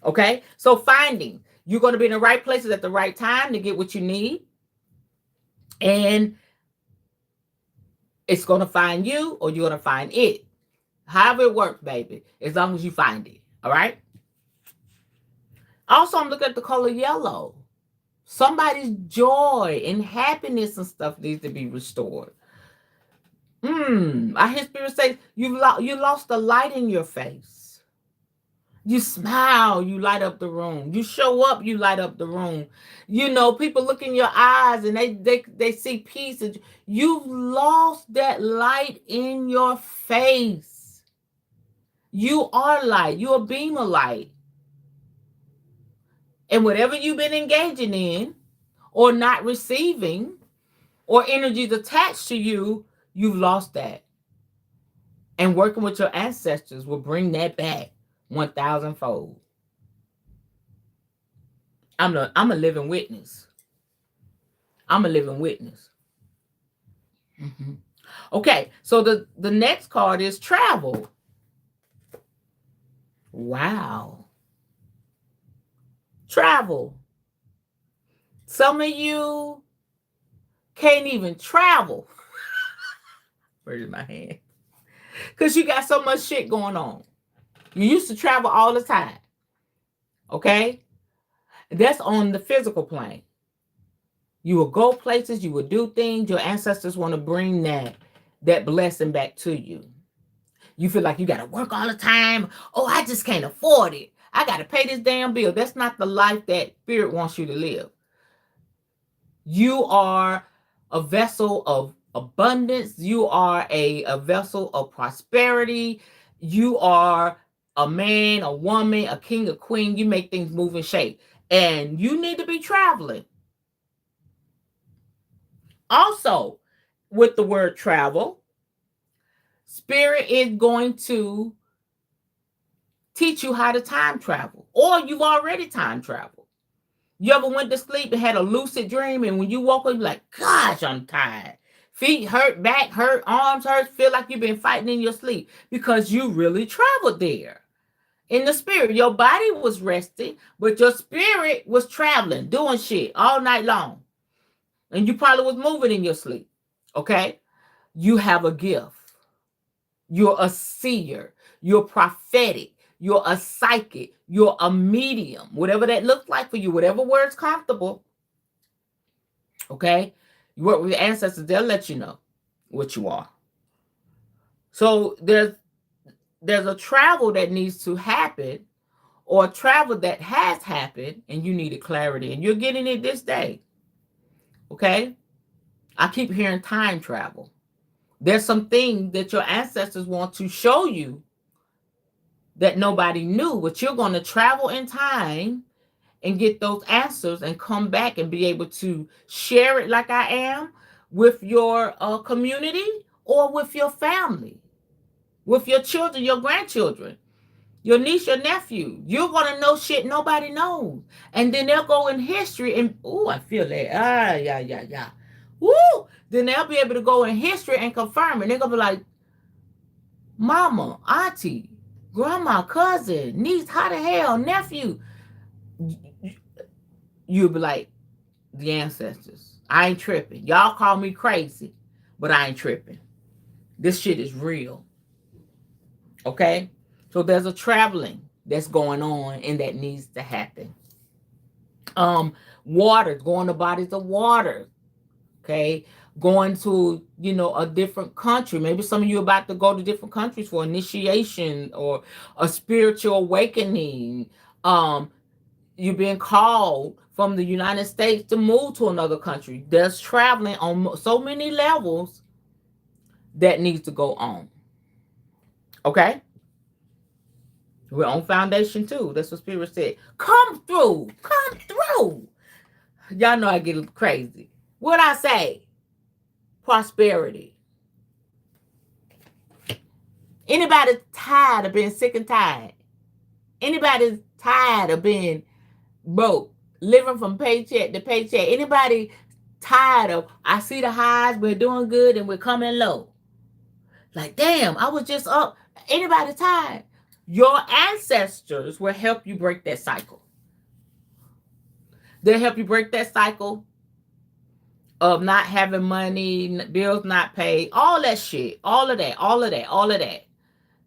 Okay? So finding. You're going to be in the right places at the right time to get what you need. And it's going to find you or you're going to find it. However it works, baby. As long as you find it. All right? Also, I'm looking at the color yellow. Somebody's joy and happiness and stuff needs to be restored. I hear spirit say you lost the light in your face. You smile, you light up the room. You show up, you light up the room. You know, people look in your eyes and they see peace. And you've lost that light in your face. You are light. You're a beam of light. And whatever you've been engaging in or not receiving or energies attached to you, you've lost that. And working with your ancestors will bring that back 1,000 fold. I'm a living witness. I'm a living witness. Okay, so the next card is travel. Wow. Travel. Some of you can't even travel. Where's my hand? Because you got so much shit going on. You used to travel all the time. Okay? That's on the physical plane. You will go places, you will do things. Your ancestors want to bring that blessing back to you. You feel like you got to work all the time. Oh, I just can't afford it. I got to pay this damn bill. That's not the life that spirit wants you to live. You are a vessel of abundance. You are a vessel of prosperity. You are a man, a woman, a king, a queen. You make things move and shake. And you need to be traveling. Also, with the word travel, spirit is going to teach you how to time travel. Or you've already time traveled. You ever went to sleep and had a lucid dream, and when you woke up, you're like, gosh, I'm tired. Feet hurt, back hurt, arms hurt, feel like you've been fighting in your sleep because you really traveled there. In the spirit, your body was resting, but your spirit was traveling, doing shit all night long. And you probably was moving in your sleep, okay? You have a gift. You're a seer. You're prophetic. You're a psychic. You're a medium. Whatever that looks like for you, whatever word's comfortable. Okay? You work with your ancestors, they'll let you know what you are. So there's a travel that needs to happen, or travel that has happened, and you needed clarity. And you're getting it this day. Okay? I keep hearing time travel. There's some things that your ancestors want to show you that nobody knew, but you're going to travel in time and get those answers and come back and be able to share it like I am with your community or with your family, with your children, your grandchildren, your niece, your nephew. You're going to know shit nobody knows. And then they'll go in history and, ooh, I feel that. Yeah. Woo! Then they'll be able to go in history and confirm it. They're going to be like, mama, auntie, grandma, cousin, niece, how the hell, nephew. You'll be like, the ancestors. I ain't tripping. Y'all call me crazy, but I ain't tripping. This shit is real. Okay? So there's a traveling that's going on and that needs to happen. Water, going to bodies of water. Okay? Going to, a different country. Maybe some of you are about to go to different countries for initiation or a spiritual awakening. You're being called from the United States to move to another country. There's traveling on so many levels that needs to go on. Okay? We're on foundation too. That's what Spirit said. Come through. Come through. Y'all know I get crazy. What'd I say? Prosperity. Anybody tired of being sick and tired? Anybody tired of being broke, living from paycheck to paycheck? Anybody tired of, I see the highs, we're doing good and we're coming low? Like, damn, I was just up. Anybody tired? Your ancestors will help you break that cycle. They'll help you break that cycle of not having money, bills not paid, all that shit, all of that.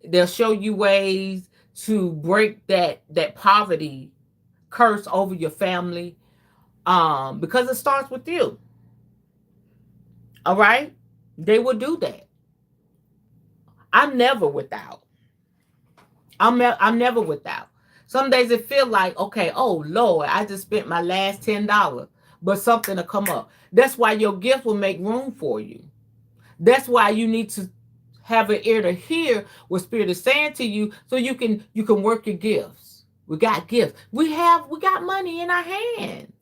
They'll show you ways to break that poverty curse over your family, because it starts with you. All right, they will do that. I'm never without. I'm never without. Some days it feel like, okay, oh Lord, I just spent my last $10, but something will come up. That's why your gift will make room for you. That's why you need to have an ear to hear what Spirit is saying to you, so you can work your gifts. We got gifts. We got money in our hand.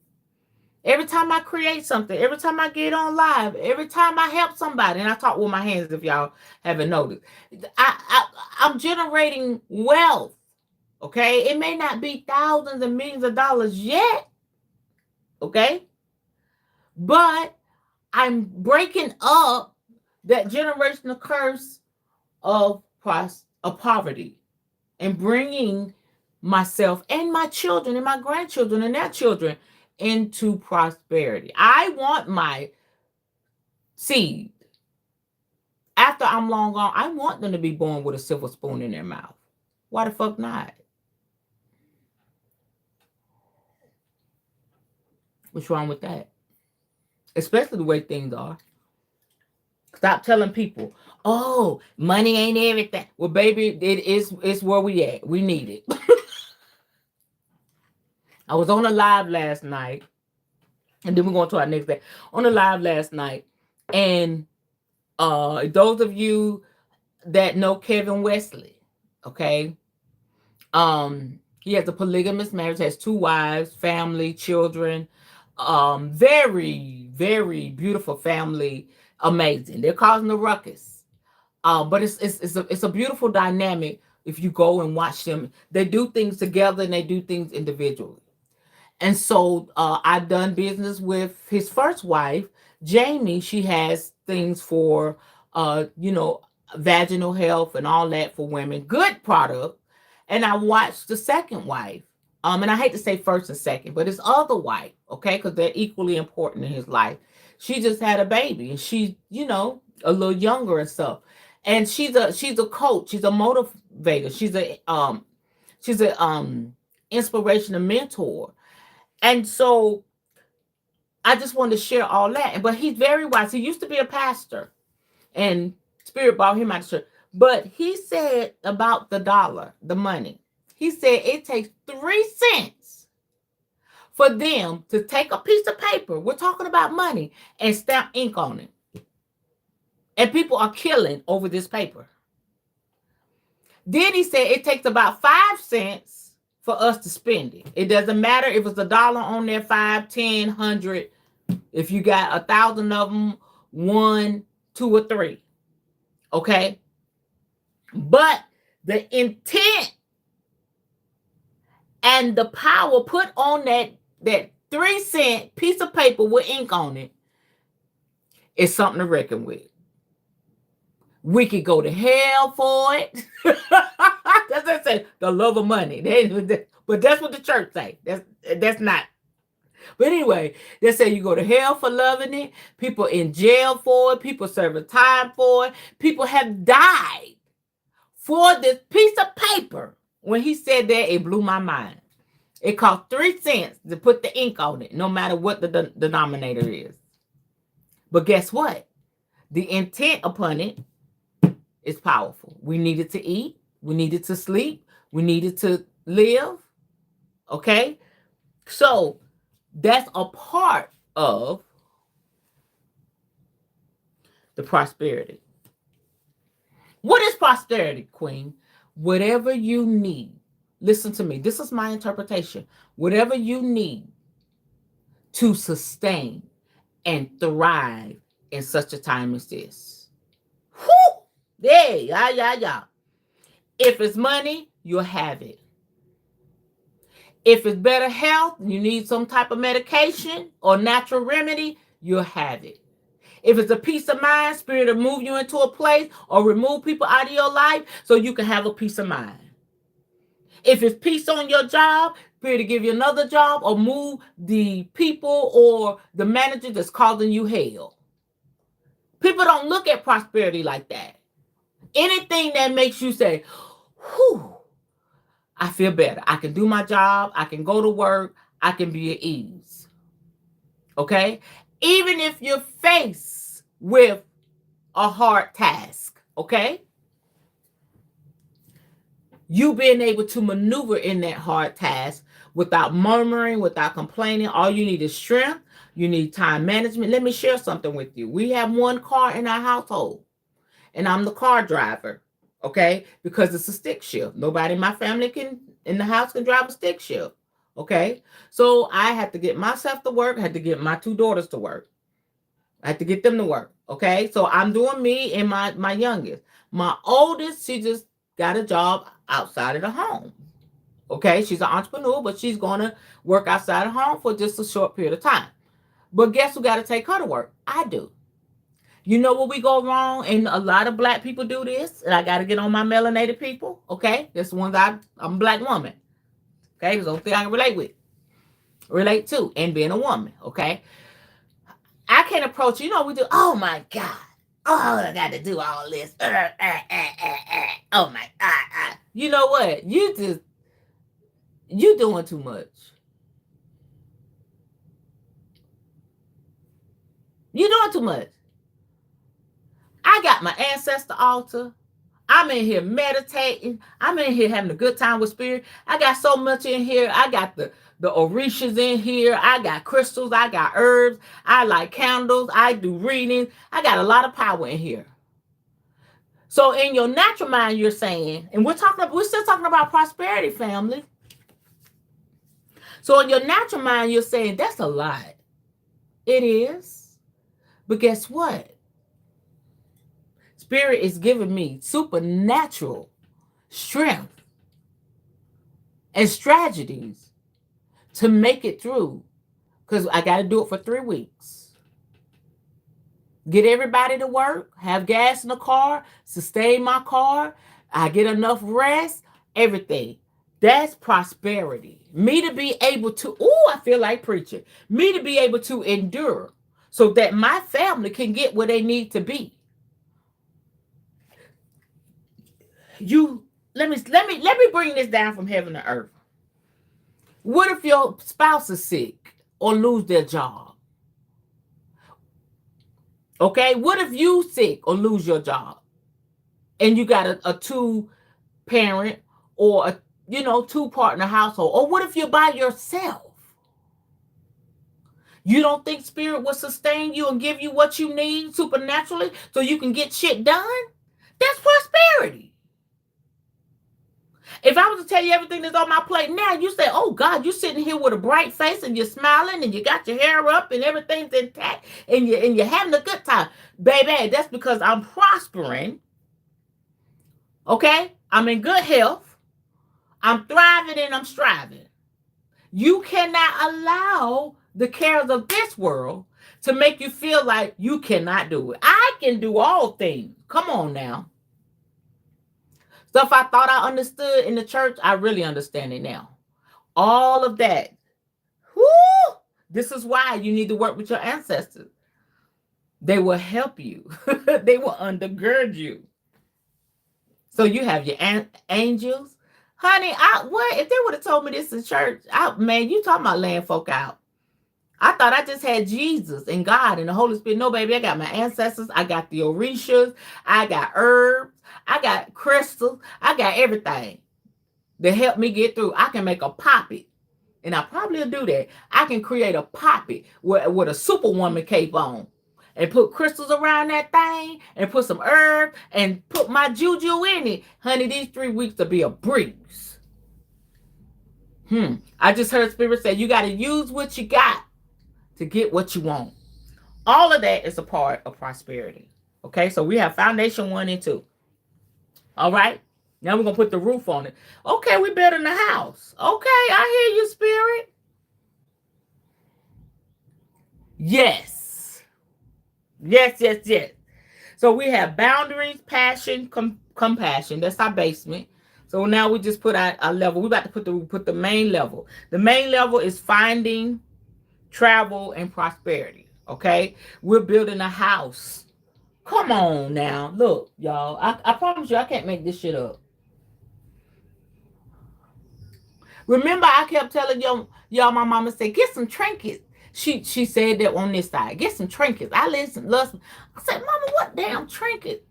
Every time I create something, every time I get on live, every time I help somebody, and I talk with my hands if y'all haven't noticed, I'm generating wealth. Okay, it may not be thousands and millions of dollars yet. Okay, but I'm breaking up that generational curse of poverty, and bringing myself and my children and my grandchildren and their children into prosperity. I want my seed, after I'm long gone, I want them to be born with a silver spoon in their mouth. Why the fuck not? What's wrong with that? Especially the way things are. Stop telling people, oh, money ain't everything. Well, baby, it's where we at. We need it. I was on a live last night, and then we're going to our next day. On a live last night, and those of you that know Kevin Wesley, okay, he has a polygamous marriage, has 2 wives, family, children, very, very beautiful family, amazing. They're causing a ruckus, but it's a beautiful dynamic. If you go and watch them, they do things together and they do things individually. And so I've done business with his first wife, Jamie. She has things for, you know, vaginal health and all that for women. Good product. And I watched the second wife. And I hate to say first and second, but his other wife, okay, because they're equally important in his life. She just had a baby, and she's, you know, a little younger and stuff. And she's a coach. She's a motivator. She's a inspirational mentor. And so I just wanted to share all that. But he's very wise. He used to be a pastor, and Spirit brought him out of church. But he said about the dollar, the money, he said it takes 3 cents for them to take a piece of paper. We're talking about money, and stamp ink on it. And people are killing over this paper. Then he said it takes about 5 cents for us to spend it. It doesn't matter if it's $1 on there, 5, 10, 100. If you got 1,000 of them, 1, 2, or 3. Okay? But the intent and the power put on that 3-cent piece of paper with ink on it is something to reckon with. We could go to hell for it. That's what I say, the love of money. But that's what the church say. That's not. But anyway, they say you go to hell for loving it. People in jail for it. People serving time for it. People have died for this piece of paper. When he said that, it blew my mind. It cost 3 cents to put the ink on it, no matter what the denominator is. But guess what? The intent upon it is powerful. We needed to eat. We needed to sleep. We needed to live. Okay? So that's a part of the prosperity. What is prosperity, Queen? Whatever you need. Listen to me. This is my interpretation. Whatever you need to sustain and thrive in such a time as this. Whew! Yeah. If it's money, you'll have it. If it's better health, you need some type of medication or natural remedy, you'll have it. If it's a peace of mind, Spirit will move you into a place or remove people out of your life so you can have a peace of mind. If it's peace on your job, Spirit to give you another job or move the people or the manager that's causing you hell. People don't look at prosperity like that. Anything that makes you say, whew, I feel better. I can do my job. I can go to work. I can be at ease. Okay? Even if you're faced with a hard task, okay? You being able to maneuver in that hard task without murmuring, without complaining. All you need is strength. You need time management. Let me share something with you. We have one car in our household, and I'm the car driver, okay? Because it's a stick shift. Nobody in my family in the house can drive a stick shift, okay? So I had to get myself to work. I had to get my two daughters to work. I had to get them to work, okay? So I'm doing me and my youngest. My oldest, she just got a job outside of the home, okay? She's an entrepreneur, but she's going to work outside of home for just a short period of time. But guess who got to take her to work? I do. You know where we go wrong, and a lot of black people do this, and I got to get on my melanated people, okay? That's the ones I'm a black woman, okay? That's the only thing I can relate to, and being a woman, okay? I can't approach, we do, oh my God. Oh, I got to do all this. Oh my God. You know what? You doing too much. You doing too much. I got my ancestor altar. I'm in here meditating. I'm in here having a good time with spirit. I got so much in here. I got the orishas in here. I got crystals. I got herbs. I light candles. I do readings. I got a lot of power in here. So in your natural mind, you're saying, and we're still talking about prosperity, family. So in your natural mind, you're saying that's a lot. It is. But guess what? Spirit is giving me supernatural strength and strategies to make it through, because I got to do it for 3 weeks. Get everybody to work, have gas in the car, sustain my car, I get enough rest, everything. That's prosperity. Me to be able to, I feel like preaching. Me to be able to endure so that my family can get where they need to be. Let me bring this down from heaven to earth. What if your spouse is sick or lose their job? Okay, what if you sick or lose your job, and you got a 2-parent or a 2-partner household? Or what if you're by yourself? You don't think spirit will sustain you and give you what you need supernaturally so you can get shit done? That's prosperity. If I was to tell you everything that's on my plate now, you say, oh God, you're sitting here with a bright face and you're smiling and you got your hair up and everything's intact and you're having a good time. Baby, that's because I'm prospering. Okay? I'm in good health. I'm thriving and I'm striving. You cannot allow the cares of this world to make you feel like you cannot do it. I can do all things. Come on now. Stuff I thought I understood in the church, I really understand it now. All of that. Whoo! This is why you need to work with your ancestors. They will help you. They will undergird you. So you have your angels. Honey, what? If they would have told me this in church, man, you talking about laying folk out. I thought I just had Jesus and God and the Holy Spirit. No, baby, I got my ancestors. I got the orishas. I got herbs. I got crystals. I got everything to help me get through. I can make a poppy, and I probably will do that. I can create a poppy with a superwoman cape on and put crystals around that thing and put some herb and put my juju in it. Honey, these 3 weeks will be a breeze. I just heard Spirit say, you got to use what you got to get what you want. All of that is a part of prosperity. Okay, so we have foundation 1 and 2. All right, now we're going to put the roof on it. Okay, we building the house. Okay, I hear you, Spirit. Yes. Yes. So we have boundaries, passion, compassion. That's our basement. So now we just put our level. We're about to put the main level. The main level is finding travel and prosperity. Okay, we're building a house. Come on now, look, y'all. I promise you, I can't make this shit up. Remember, I kept telling y'all my mama said, get some trinkets. She said that on this side. Get some trinkets. I listen. I said, Mama, what damn trinket?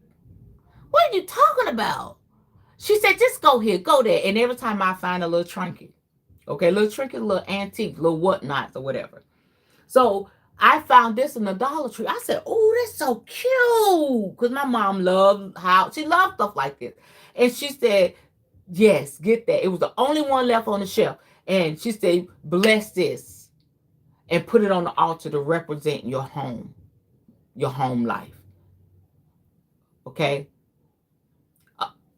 What are you talking about? She said, just go here, go there. And every time I find a little trinket, okay, little trinket, little antique, little whatnots or whatever. So I found this in the Dollar Tree. I said, oh, that's so cute. Because my mom she loved stuff like this. And she said, yes, get that. It was the only one left on the shelf. And she said, bless this and put it on the altar to represent your home life. Okay?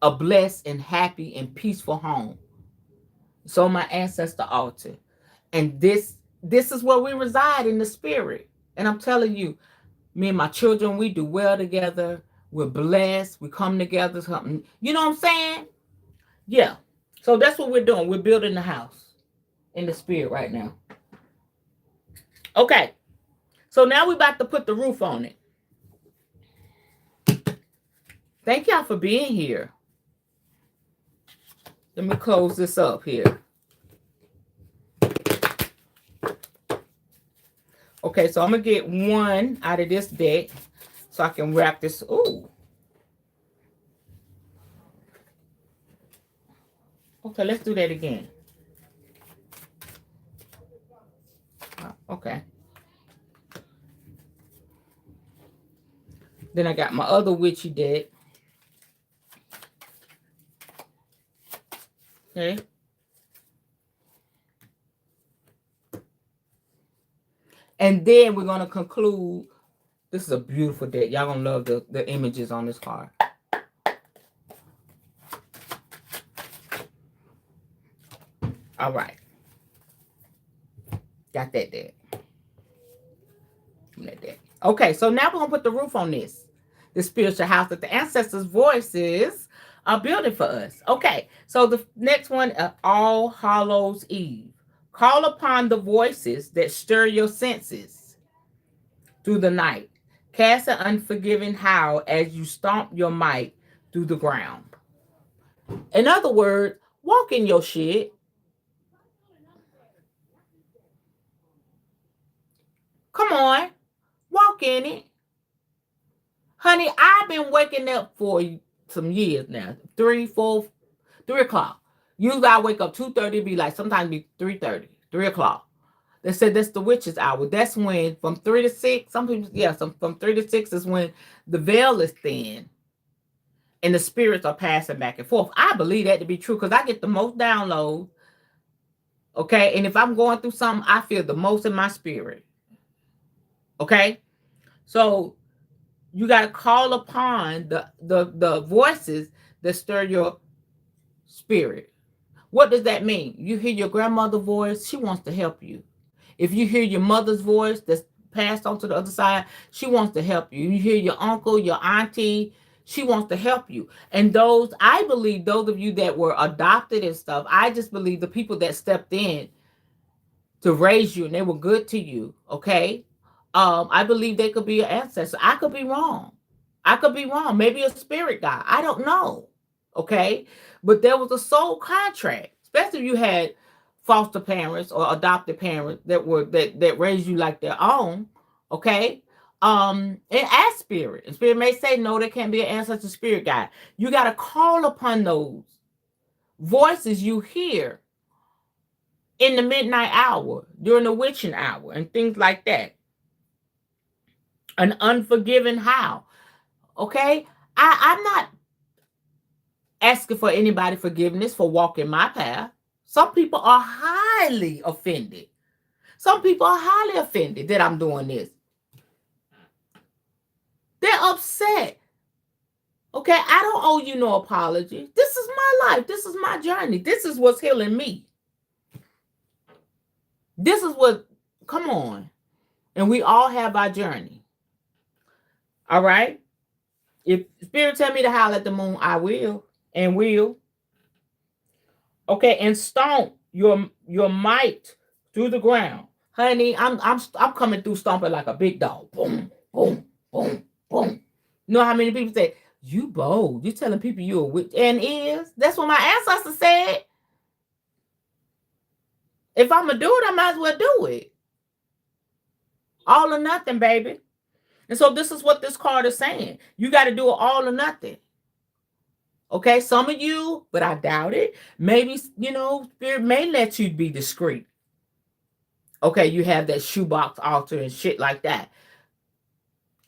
A blessed and happy and peaceful home. So my ancestor altar. And this is where we reside in the spirit. And I'm telling you, me and my children, we do well together. We're blessed. We come together. Something, you know what I'm saying? Yeah. So that's what we're doing. We're building the house in the spirit right now. Okay. So now we're about to put the roof on it. Thank y'all for being here. Let me close this up here. Okay, so I'm going to get one out of this deck so I can wrap this. Ooh. Okay, let's do that again. Okay. Then I got my other witchy deck. Okay. And then we're going to conclude. This is a beautiful deck. Y'all going to love the images on this card. All right. Got that deck. Okay, so now we're going to put the roof on this. The spiritual house that the ancestors' voices are building for us. Okay, so the next one, All Hallows Eve. Call upon the voices that stir your senses through the night. Cast an unforgiving howl as you stomp your might through the ground. In other words, walk in your shit. Come on, walk in it. Honey, I've been waking up for some years now. 3 o'clock. Usually I wake up 2:30, be like, sometimes be 3:30, 3 o'clock. They said that's the witch's hour. That's when from 3 to 6, some people, from 3 to 6 is when the veil is thin and the spirits are passing back and forth. I believe that to be true because I get the most downloads. Okay, and if I'm going through something, I feel the most in my spirit. Okay, so you got to call upon the voices that stir your spirit. What does that mean? You hear your grandmother's voice, she wants to help you. If you hear your mother's voice that's passed on to the other side, she wants to help you. You hear your uncle, your auntie, she wants to help you. And I believe those of you that were adopted and stuff, I just believe the people that stepped in to raise you and they were good to you, okay? I believe they could be an ancestor. I could be wrong. Maybe a spirit guide. I don't know. Okay. But there was a soul contract, especially if you had foster parents or adopted parents that raised you like their own. Okay. And ask spirit. And spirit may say, no, there can't be an ancestor spirit guide. You got to call upon those voices you hear in the midnight hour, during the witching hour, and things like that. An unforgiving how. Okay? I'm not asking for anybody forgiveness for walking my path. Some people are highly offended. That I'm doing this. They're upset. Okay? I don't owe you no apology. This is my life. This is my journey. This is what's healing me. This is what, come on. And we all have our journey. All right? If spirit tell me to howl at the moon, I will and will. Okay, and stomp your might through the ground. Honey, I'm coming through stomping like a big dog. Boom, boom, boom, boom. You know how many people say, you bold. You telling people you're a witch. And is. That's what my ancestor said. If I'm going to do it, I might as well do it. All or nothing, baby. And so this is what this card is saying. You got to do it all or nothing. Okay, some of you, but I doubt it. Maybe, Spirit may let you be discreet. Okay, you have that shoebox altar and shit like that.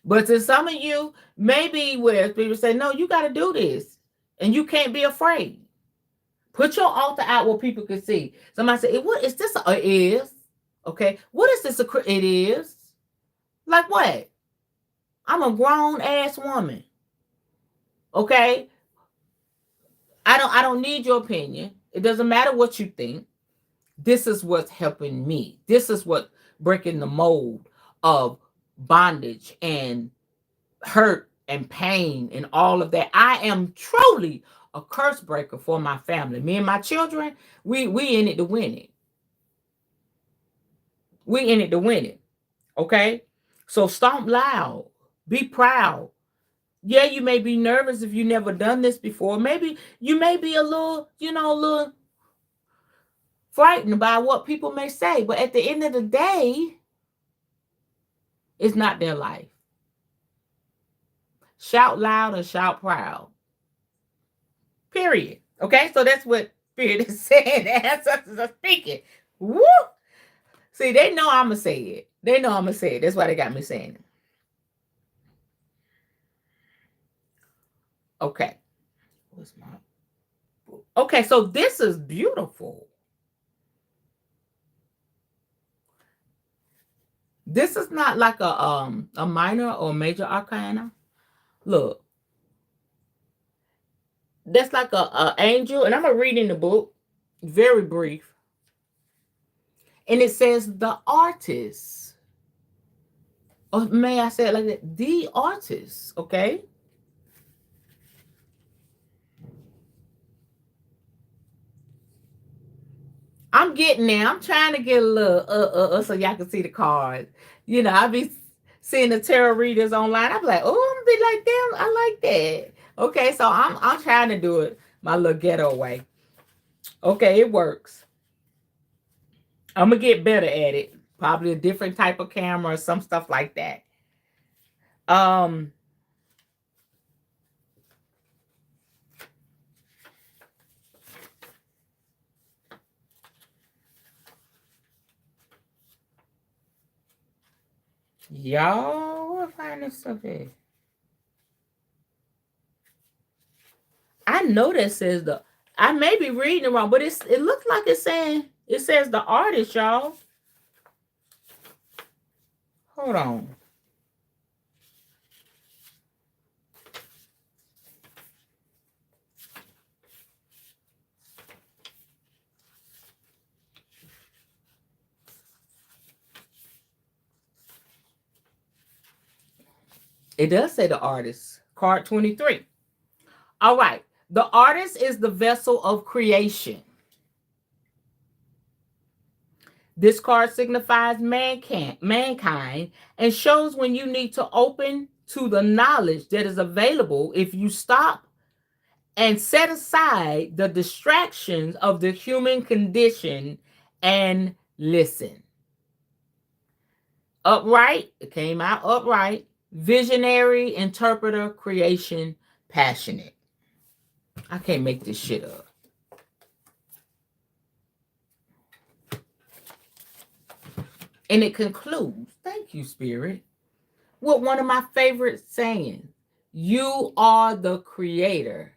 But to some of you, maybe where people say, no, you got to do this. And you can't be afraid. Put your altar out where people can see. Somebody say, what is this? It is. Okay, what is this? It is. Like what? I'm a grown ass woman. Okay? I don't need your opinion. It doesn't matter what you think. This is what's helping me. This is what breaking the mold of bondage and hurt and pain and all of that. I am truly a curse breaker for my family. Me and my children, we in it to win it. We in it to win it. Okay? So stomp loud. Be proud. Yeah, you may be nervous if you never done this before. Maybe you may be a little, a little frightened by what people may say. But at the end of the day, it's not their life. Shout loud and shout proud. Period. Okay, so that's what Spirit is saying. The ancestors are speaking. Woo! See, they know I'm going to say it. They know I'm going to say it. That's why they got me saying it. Okay. What's my book? Okay, so this is beautiful. This is not like a minor or major arcana. Look. That's like a angel, and I'm gonna read in the book, very brief. And it says the artist. Or may I say it like that? The artist, okay? I'm getting there. I'm trying to get a little so y'all can see the cards. I be seeing the tarot readers online. I'm like, oh, I'm gonna be like them. I like that. Okay, so I'm trying to do it my little ghetto way. Okay, it works. I'm gonna get better at it. Probably a different type of camera or some stuff like that. Y'all, what find this stuff is? I know that says I may be reading it wrong, but it looks like it says the artist, y'all. Hold on. It does say the artist. Card 23. All right. The artist is the vessel of creation. This card signifies mankind and shows when you need to open to the knowledge that is available if you stop and set aside the distractions of the human condition and listen. Upright, it came out upright. Visionary, interpreter, creation, passionate. I can't make this shit up. And it concludes, thank you, Spirit, with one of my favorite sayings. You are the creator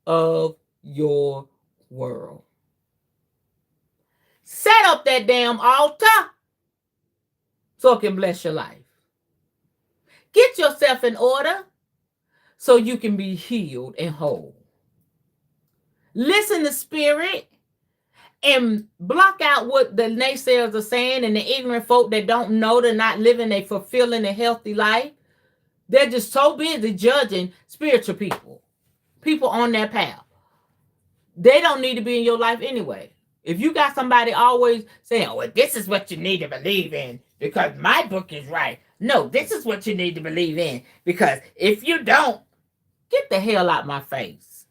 of your world. Set up that damn altar so it can bless your life. Get yourself in order so you can be healed and whole. Listen to Spirit and block out what the naysayers are saying and the ignorant folk that don't know they're not living a fulfilling and healthy life. They're just so busy judging spiritual people on their path. They don't need to be in your life anyway. If you got somebody always saying, oh, well, this is what you need to believe in because my book is right. No, this is what you need to believe in because if you don't, get the hell out my face.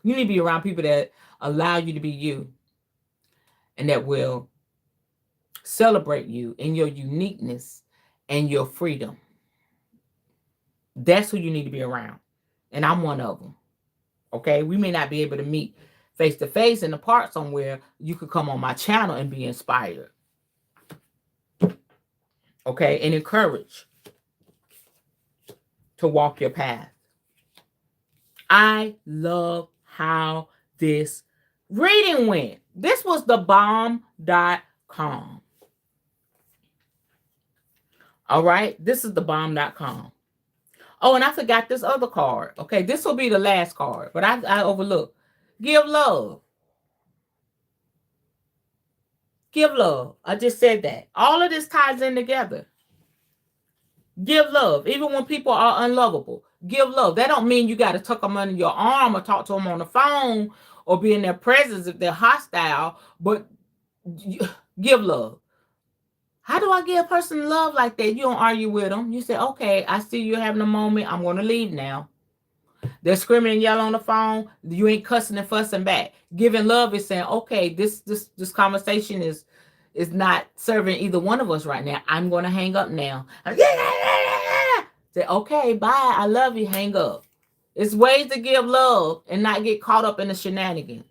You need to be around people that allow you to be you and that will celebrate you in your uniqueness and your freedom. That's who you need to be around. And I'm one of them. Okay? We may not be able to meet face to face in the park somewhere. You could come on my channel and be inspired. Okay? And encouraged to walk your path. I love how this reading went. This was the bomb.com. All right? This is the bomb.com. Oh, and I forgot this other card. Okay, this will be the last card, but I overlooked. Give love. Give love. I just said that. All of this ties in together. Give love. Even when people are unlovable, give love. That don't mean you got to tuck them under your arm or talk to them on the phone or be in their presence if they're hostile, but give love. How do I give a person love like that? You don't argue with them. You say, okay, I see you having a moment. I'm going to leave now. They're screaming and yelling on the phone. You ain't cussing and fussing back. Giving love is saying, okay, this conversation is not serving either one of us right now. I'm going to hang up now. Say, okay, bye. I love you. Hang up. It's ways to give love and not get caught up in the shenanigans.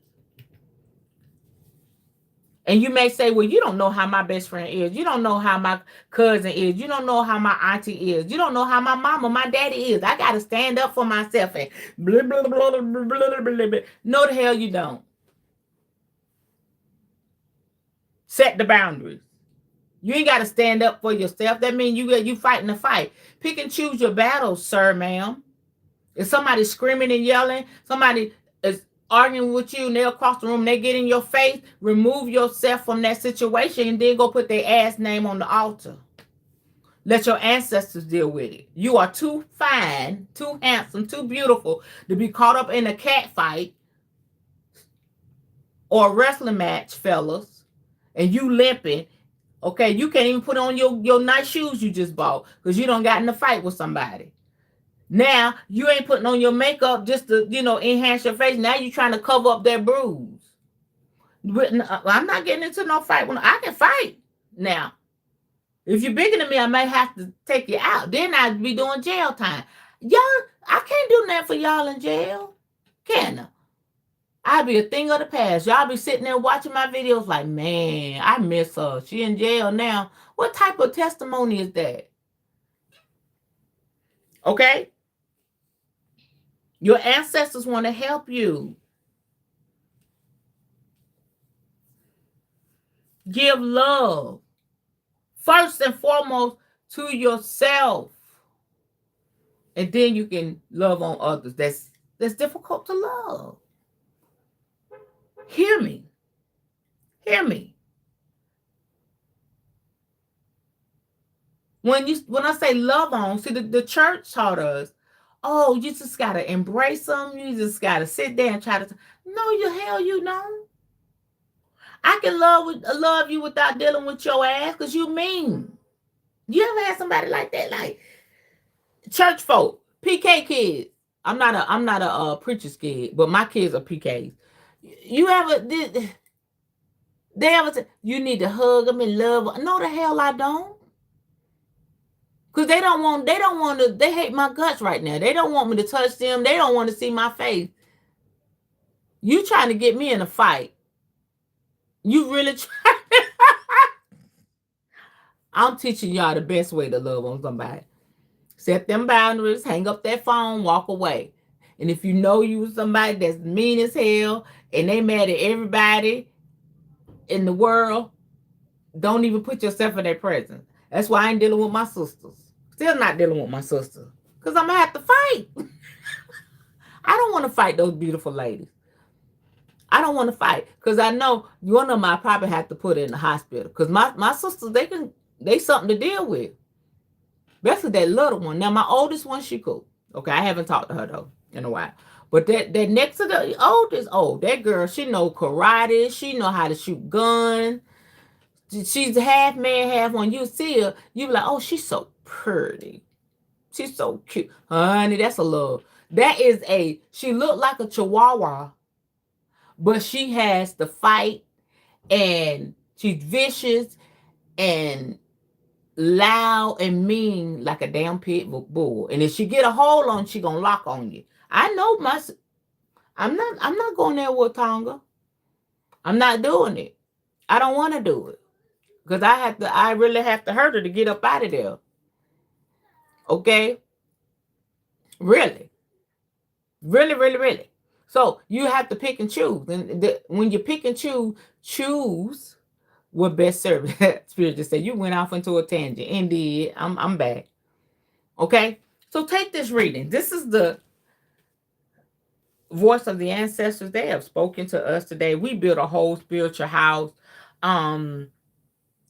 And you may say, well, you don't know how my best friend is. You don't know how my cousin is. You don't know how my auntie is. You don't know how my mama, my daddy is. I got to stand up for myself and blah, blah, blah, blah, blah, blah, blah, blah. No, the hell you don't. Set the boundaries. You ain't got to stand up for yourself. That means you fighting the fight. Pick and choose your battles, sir, ma'am. If somebody's screaming and yelling, somebody is arguing with you and they're across the room, they get in your face, remove yourself from that situation and then go put their ass name on the altar. Let your ancestors deal with it. You are too fine, too handsome, too beautiful to be caught up in a cat fight or a wrestling match, fellas, and you limping. Okay, you can't even put on your nice shoes you just bought because you don't got in a fight with somebody. Now, you ain't putting on your makeup just to, enhance your face. Now you're trying to cover up that bruise. I'm not getting into no fight. I can fight. Now, if you're bigger than me, I may have to take you out. Then I'd be doing jail time. Y'all, I can't do nothing for y'all in jail. Can I? I'd be a thing of the past. Y'all be sitting there watching my videos like, man, I miss her. She in jail now. What type of testimony is that? Okay? Your ancestors want to help you. Give love. First and foremost to yourself. And then you can love on others. That's difficult to love. Hear me. Hear me. When I say love on, see the church taught us, oh, you just got to embrace them. You just got to sit there and try to. No, you don't. I can love you without dealing with your ass because you mean. You ever had somebody like that? Like church folk, PK kids. I'm not a preacher's kid, but my kids are PKs. You ever did? They ever say, you need to hug them and love them? No, the hell I don't. Because they hate my guts right now. They don't want me to touch them. They don't want to see my face. You trying to get me in a fight. You really trying. I'm teaching y'all the best way to love on somebody. Set them boundaries, hang up that phone, walk away. And if you know you somebody that's mean as hell and they mad at everybody in the world, don't even put yourself in their presence. That's why I ain't dealing with my sisters. Still not dealing with my sister. Because I'm going to have to fight. I don't want to fight those beautiful ladies. I don't want to fight. Because I know one of them I probably have to put in the hospital. Because my sisters, they something to deal with. Especially that little one. Now, my oldest one, she cool. Okay, I haven't talked to her, though, in a while. But that next to the oldest, that girl, she know karate. She know how to shoot guns. She's half man, half one. You see her, you be like, oh, she's so pretty. She's so cute. Honey, that's a love. She looked like a chihuahua, but she has the fight, and she's vicious and loud and mean like a damn pit bull. And if she get a hold on, she gonna lock on you. I know my. I'm not going there with Tonga. I'm not doing it. I don't want to do it because I have to. I really have to hurt her to get up out of there. Okay, really, really, really, really. So you have to pick and choose, and when you pick and choose what best serves. Spirit just said you went off into a tangent. Indeed, I'm back. Okay, so take this reading. This is the voice of the ancestors. They have spoken to us today. We built a whole spiritual house. Um,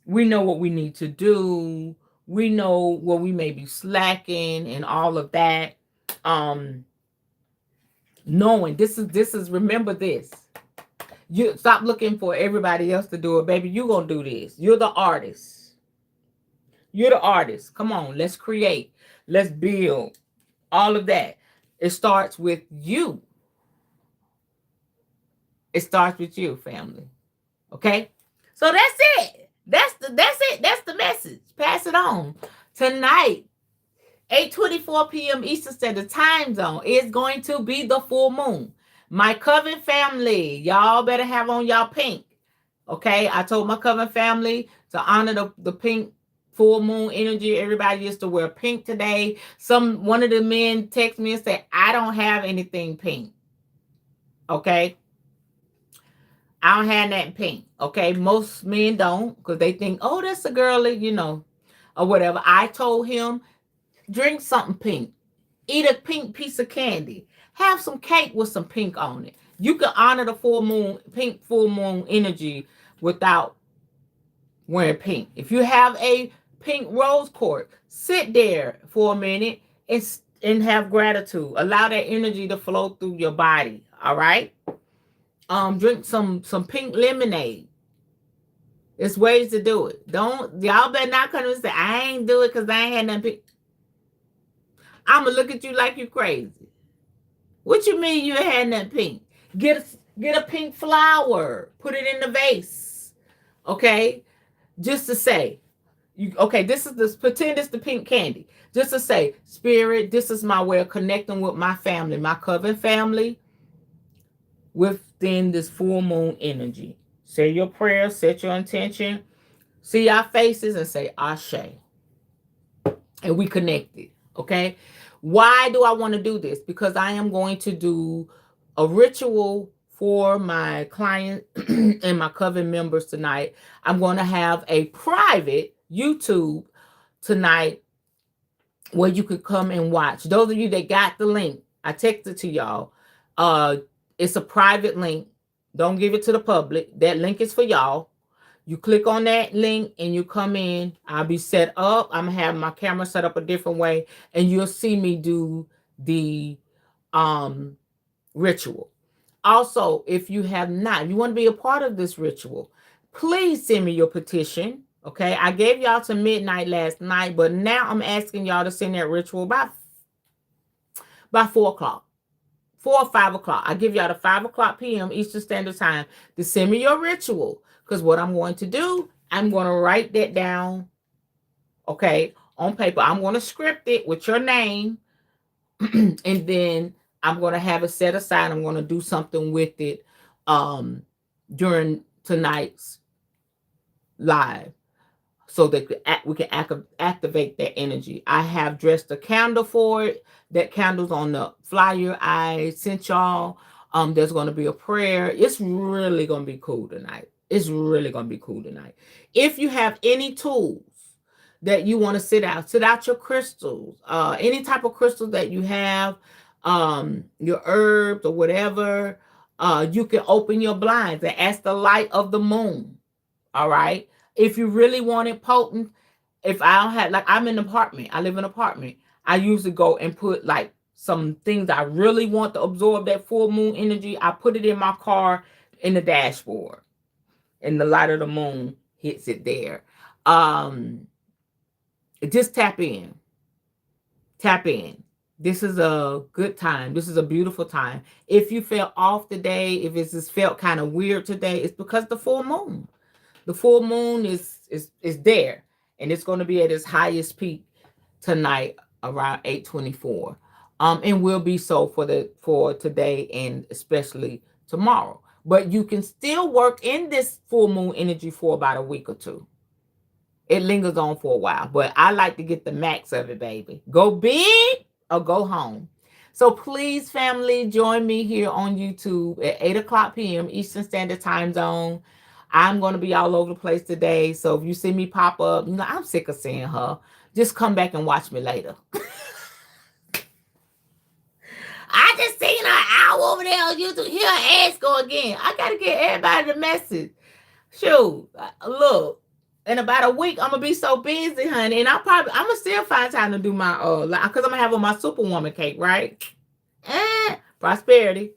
we know what we need to do. We know where we may be slacking and all of that. Um, knowing this is remember this. You stop looking for everybody else to do it, baby. You're gonna do this. You're the artist. You're the artist. Come on, let's create. Let's build. All of that. It starts with you. It starts with you, family. Okay? So that's it. That's it. That's the message. Pass it on. Tonight, 8:24 p.m. Eastern Standard Time Zone is going to be the full moon. My Coven family, y'all better have on y'all pink. Okay? I told my Coven family to honor the pink full moon energy. Everybody used to wear pink today. One of the men text me and said, I don't have anything pink. Okay? I don't have that pink. Okay? Most men don't because they think, oh, that's a girly, or whatever. I told him, drink something pink. Eat a pink piece of candy. Have some cake with some pink on it. You can honor the pink full moon energy without wearing pink. If you have a pink rose quartz, sit there for a minute and have gratitude. Allow that energy to flow through your body. All right. Drink some pink lemonade. There's ways to do it. Don't y'all better not come and say I ain't do it because I ain't had nothing pink. I'ma look at you like you crazy. What you mean you ain't had nothing pink? Get a pink flower. Put it in the vase. Okay? Just to say, pretend it's the pink candy. Just to say, Spirit, this is my way of connecting with my family, my Coven family, within this full moon energy. Say your prayer, set your intention, see our faces, and say Ashe. And we connected. Okay? Why do I want to do this? Because I am going to do a ritual for my client and my Coven members tonight. I'm going to have a private YouTube tonight where you could come and watch. Those of you that got the link, I texted to y'all. It's a private link. Don't give it to the public. That link is for y'all. You click on that link and you come in. I'll be set up. I'm gonna have my camera set up a different way, and you'll see me do the ritual. Also, if you want to be a part of this ritual, please send me your petition. Okay, I gave y'all to midnight last night, but now I'm asking y'all to send that ritual by 4 o'clock. 4 or 5 o'clock. I give y'all the 5 o'clock p.m. Eastern Standard Time to send me your ritual. Because what I'm going to do, I'm going to write that down, okay, on paper. I'm going to script it with your name, and then I'm going to have it set aside. I'm going to do something with it during tonight's live so that we can activate that energy. I have dressed a candle for it. That candle's on the flyer I sent y'all. There's going to be a prayer. It's really going to be cool tonight. It's really going to be cool tonight. If you have any tools that you want to sit out your crystals, any type of crystal that you have, your herbs or whatever, you can open your blinds and ask the light of the moon. All right. If you really want it potent, if I don't have, like, I'm in an apartment, I live in an apartment, I usually go and put like some things I really want to absorb that full moon energy. I put it in my car in the dashboard, and the light of the moon hits it there. Just tap in. This is a good time. This is a beautiful time. If you felt off today, if it's just felt kind of weird today, it's because the full moon. The full moon is there, and it's going to be at its highest peak tonight around 8:24. And will be so for today and especially tomorrow. But you can still work in this full moon energy for about a week or two. It lingers on for a while, but I like to get the max of it, baby. Go big or go home. So please, family, join me here on YouTube at 8 o'clock p.m. Eastern Standard Time Zone. I'm going to be all over the place today. So if you see me pop up, I'm sick of seeing her. Just come back and watch me later. I just seen her out over there on YouTube. Here her ass go again. I got to get everybody the message. Shoot, look. In about a week, I'm gonna be so busy, honey, and I'm gonna still find time to do my because I'm gonna have on my Superwoman cake, right? Prosperity.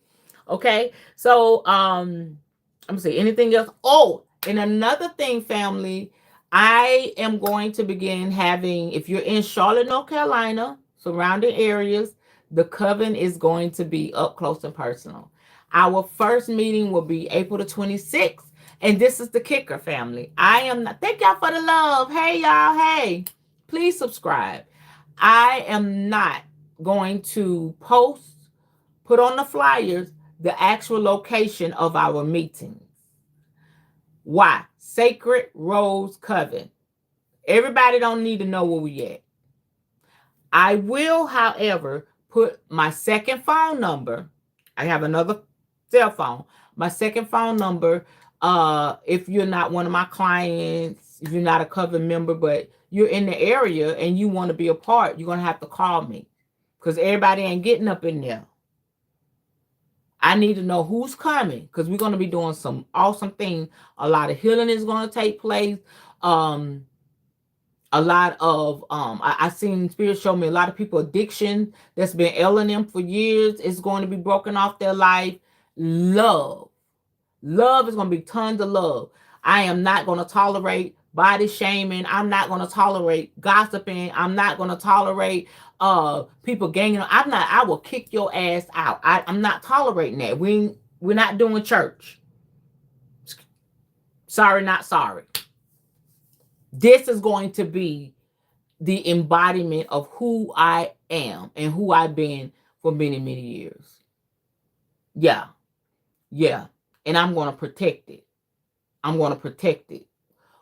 Okay, so I'm gonna say anything else. Oh, and another thing, family, I am going to begin having. If you're in Charlotte, North Carolina, surrounding areas, the coven is going to be up close and personal. Our first meeting will be April the 26th. And this is the kicker, family. I am not, thank y'all for the love. Hey, y'all. Hey, please subscribe. I am not going to put on the flyers, the actual location of our meetings. Why? Sacred Rose Coven. Everybody don't need to know where we at. I will, however, put my second phone number. I have another cell phone. My second phone number, if you're not one of my clients, if you're not a coven member, but you're in the area and you want to be a part, you're going to have to call me because everybody ain't getting up in there. I need to know who's coming because we're going to be doing some awesome things. A lot of healing is going to take place. A lot of I seen spirit show me a lot of people addiction that's been ailing them for years is going to be broken off their life. Love is going to be tons of love. I am not going to tolerate body shaming. I'm not going to tolerate gossiping. I'm not going to tolerate people ganging. I will kick your ass out. I'm not tolerating that. We're not doing church. Sorry, not sorry. This is going to be the embodiment of who I am and who I've been for many, many years. Yeah. And I'm going to protect it. I'm going to protect it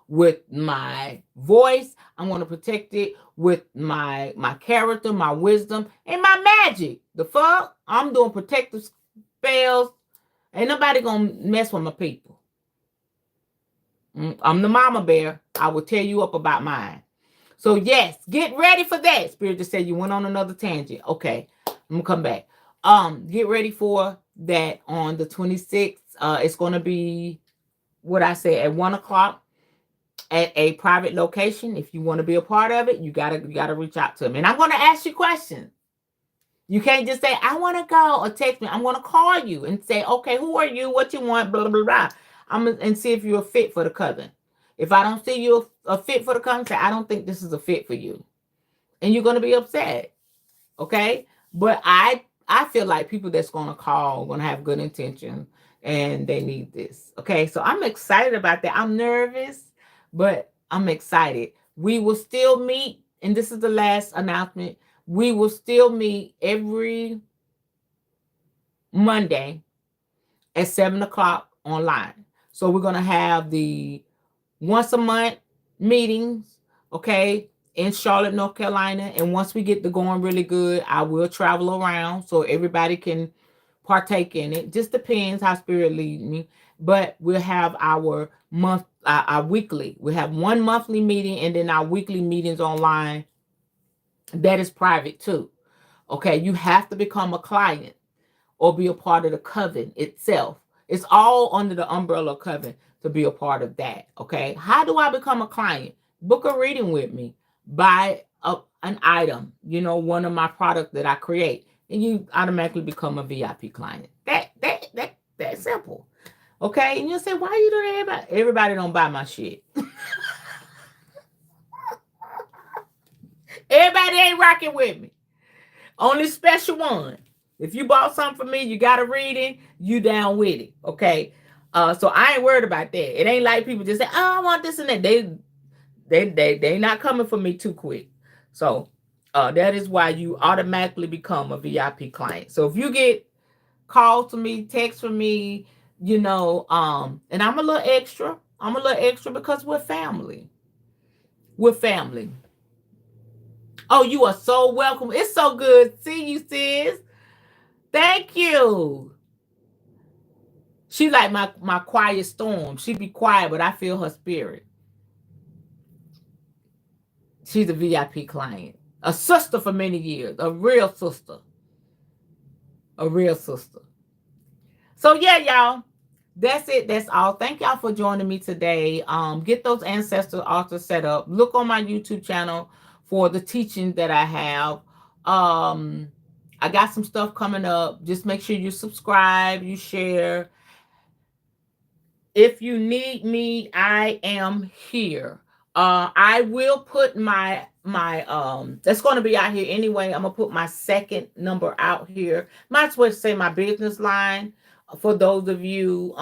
with my voice. I'm going to protect it with my character, my wisdom, and my magic. The fuck? I'm doing protective spells. Ain't nobody going to mess with my people. I'm the mama bear. I will tell you up about mine. So yes, get ready for that. Spirit just said you went on another tangent. Okay, I'm gonna come back. Get ready for that on the 26th. It's gonna be what I say at 1 o'clock at a private location. If you want to be a part of it, you gotta reach out to me. And I'm gonna ask you questions. You can't just say, I want to go or text me. I'm going to call you and say, okay, who are you? What you want? Blah, blah, blah. And see if you're a fit for the coven. If I don't see you a fit for the coven, say, I don't think this is a fit for you. And you're going to be upset. Okay? But I feel like people that's going to call are going to have good intention and they need this. Okay? So I'm excited about that. I'm nervous, but I'm excited. We will still meet. And this is the last announcement. We will still meet every Monday at 7 o'clock online. So we're going to have the once a month meetings, okay, in Charlotte, North Carolina. And once we get to going really good, I will travel around so everybody can partake in it. Just depends how spirit leads me. But we'll have our weekly. We have one monthly meeting and then our weekly meetings online. That is private too. Okay, you have to become a client or be a part of the coven itself. It's all under the umbrella of coven to be a part of that. Okay, how do I become a client? Book a reading with me. Buy an item, one of my products that I create, and you automatically become a VIP client. That simple. Okay, and you'll say, why you doing that? Everybody don't buy my shit. Everybody ain't rocking with me. Only special one. If you bought something for me, you got a reading, you down with it. Okay. So I ain't worried about that. It ain't like people just say, "Oh, I want this and that." They not coming for me too quick. So that is why you automatically become a VIP client. So if you get calls to me, text from me, and I'm a little extra. I'm a little extra because we're family. We're family. Oh, you are so welcome. It's so good. See you, sis. Thank you. She like my quiet storm. She be quiet, but I feel her spirit. She's a VIP client. A sister for many years. A real sister. A real sister. So yeah, y'all. That's it. That's all. Thank y'all for joining me today. Get those ancestor altars set up. Look on my YouTube channel for the teaching that I have. I got some stuff coming up. Just make sure you subscribe, you share. If you need me, I am here. I will put my that's going to be out here anyway. I'm gonna put my second number out here. Might as well say my business line for those of you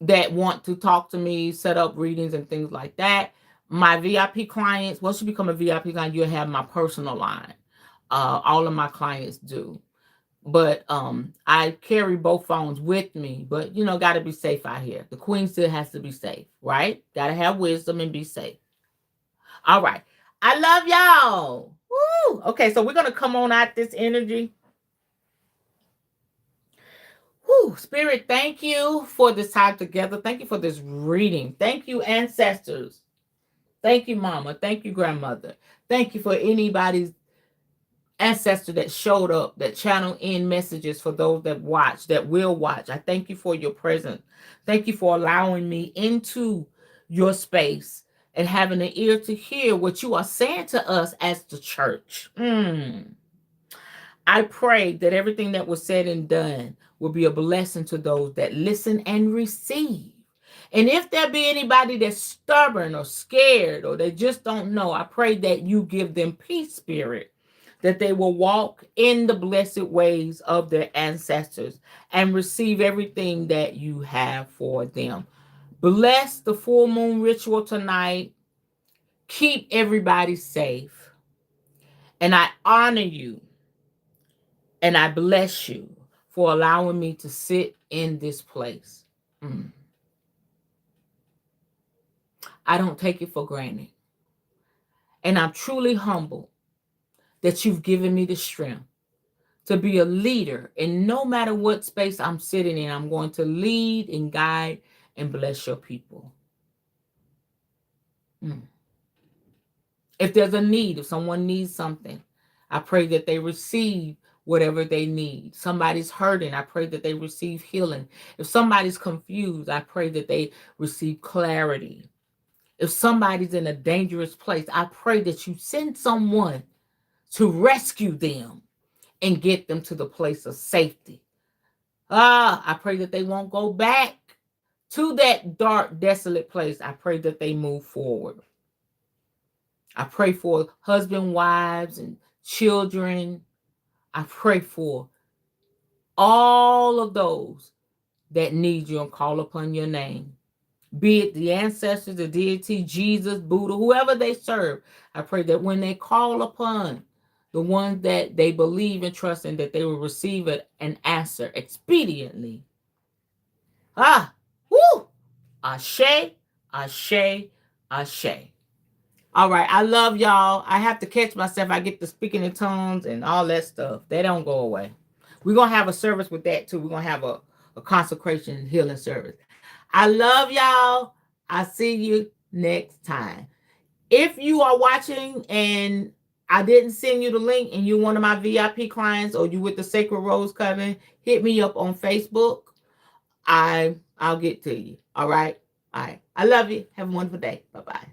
that want to talk to me, set up readings and things like that. My VIP clients, once you become a VIP client, you'll have my personal line. All of my clients do. But I carry both phones with me. But gotta be safe out here. The queen still has to be safe, right? Gotta have wisdom and be safe. All right. I love y'all. Woo! Okay, so we're gonna come on out this energy. Whew, Spirit, thank you for this time together. Thank you for this reading. Thank you, ancestors. Thank you, Mama. Thank you, Grandmother. Thank you for anybody's ancestor that showed up, that channel in messages for those that watch, that will watch. I thank you for your presence. Thank you for allowing me into your space and having an ear to hear what you are saying to us as the church. I pray that everything that was said and done will be a blessing to those that listen and receive. And if there be anybody that's stubborn or scared or they just don't know, I pray that you give them peace, Spirit, that they will walk in the blessed ways of their ancestors and receive everything that you have for them. Bless the full moon ritual tonight. Keep everybody safe. And I honor you and I bless you for allowing me to sit in this place. I don't take it for granted. And I'm truly humbled that you've given me the strength to be a leader. And no matter what space I'm sitting in, I'm going to lead and guide and bless your people. If there's a need, if someone needs something, I pray that they receive whatever they need. Somebody's hurting, I pray that they receive healing. If somebody's confused, I pray that they receive clarity. If somebody's in a dangerous place, I pray that you send someone to rescue them and get them to the place of safety. I pray that they won't go back to that dark, desolate place. I pray that they move forward. I pray for husband, wives, and children. I pray for all of those that need you and call upon your name. Be it the ancestors, the deity, Jesus, Buddha, whoever they serve. I pray that when they call upon the ones that they believe and trust in, that they will receive an answer expediently. Woo! Ashe, ashe, ashe. All right, I love y'all. I have to catch myself. I get to speaking in tongues and all that stuff. They don't go away. We're going to have a service with that too. We're going to have a consecration and healing service. I love y'all. I'll see you next time. If you are watching and I didn't send you the link and you're one of my VIP clients or you with the Sacred Rose Coven, hit me up on Facebook. I'll get to you. All right. I love you. Have a wonderful day. Bye-bye.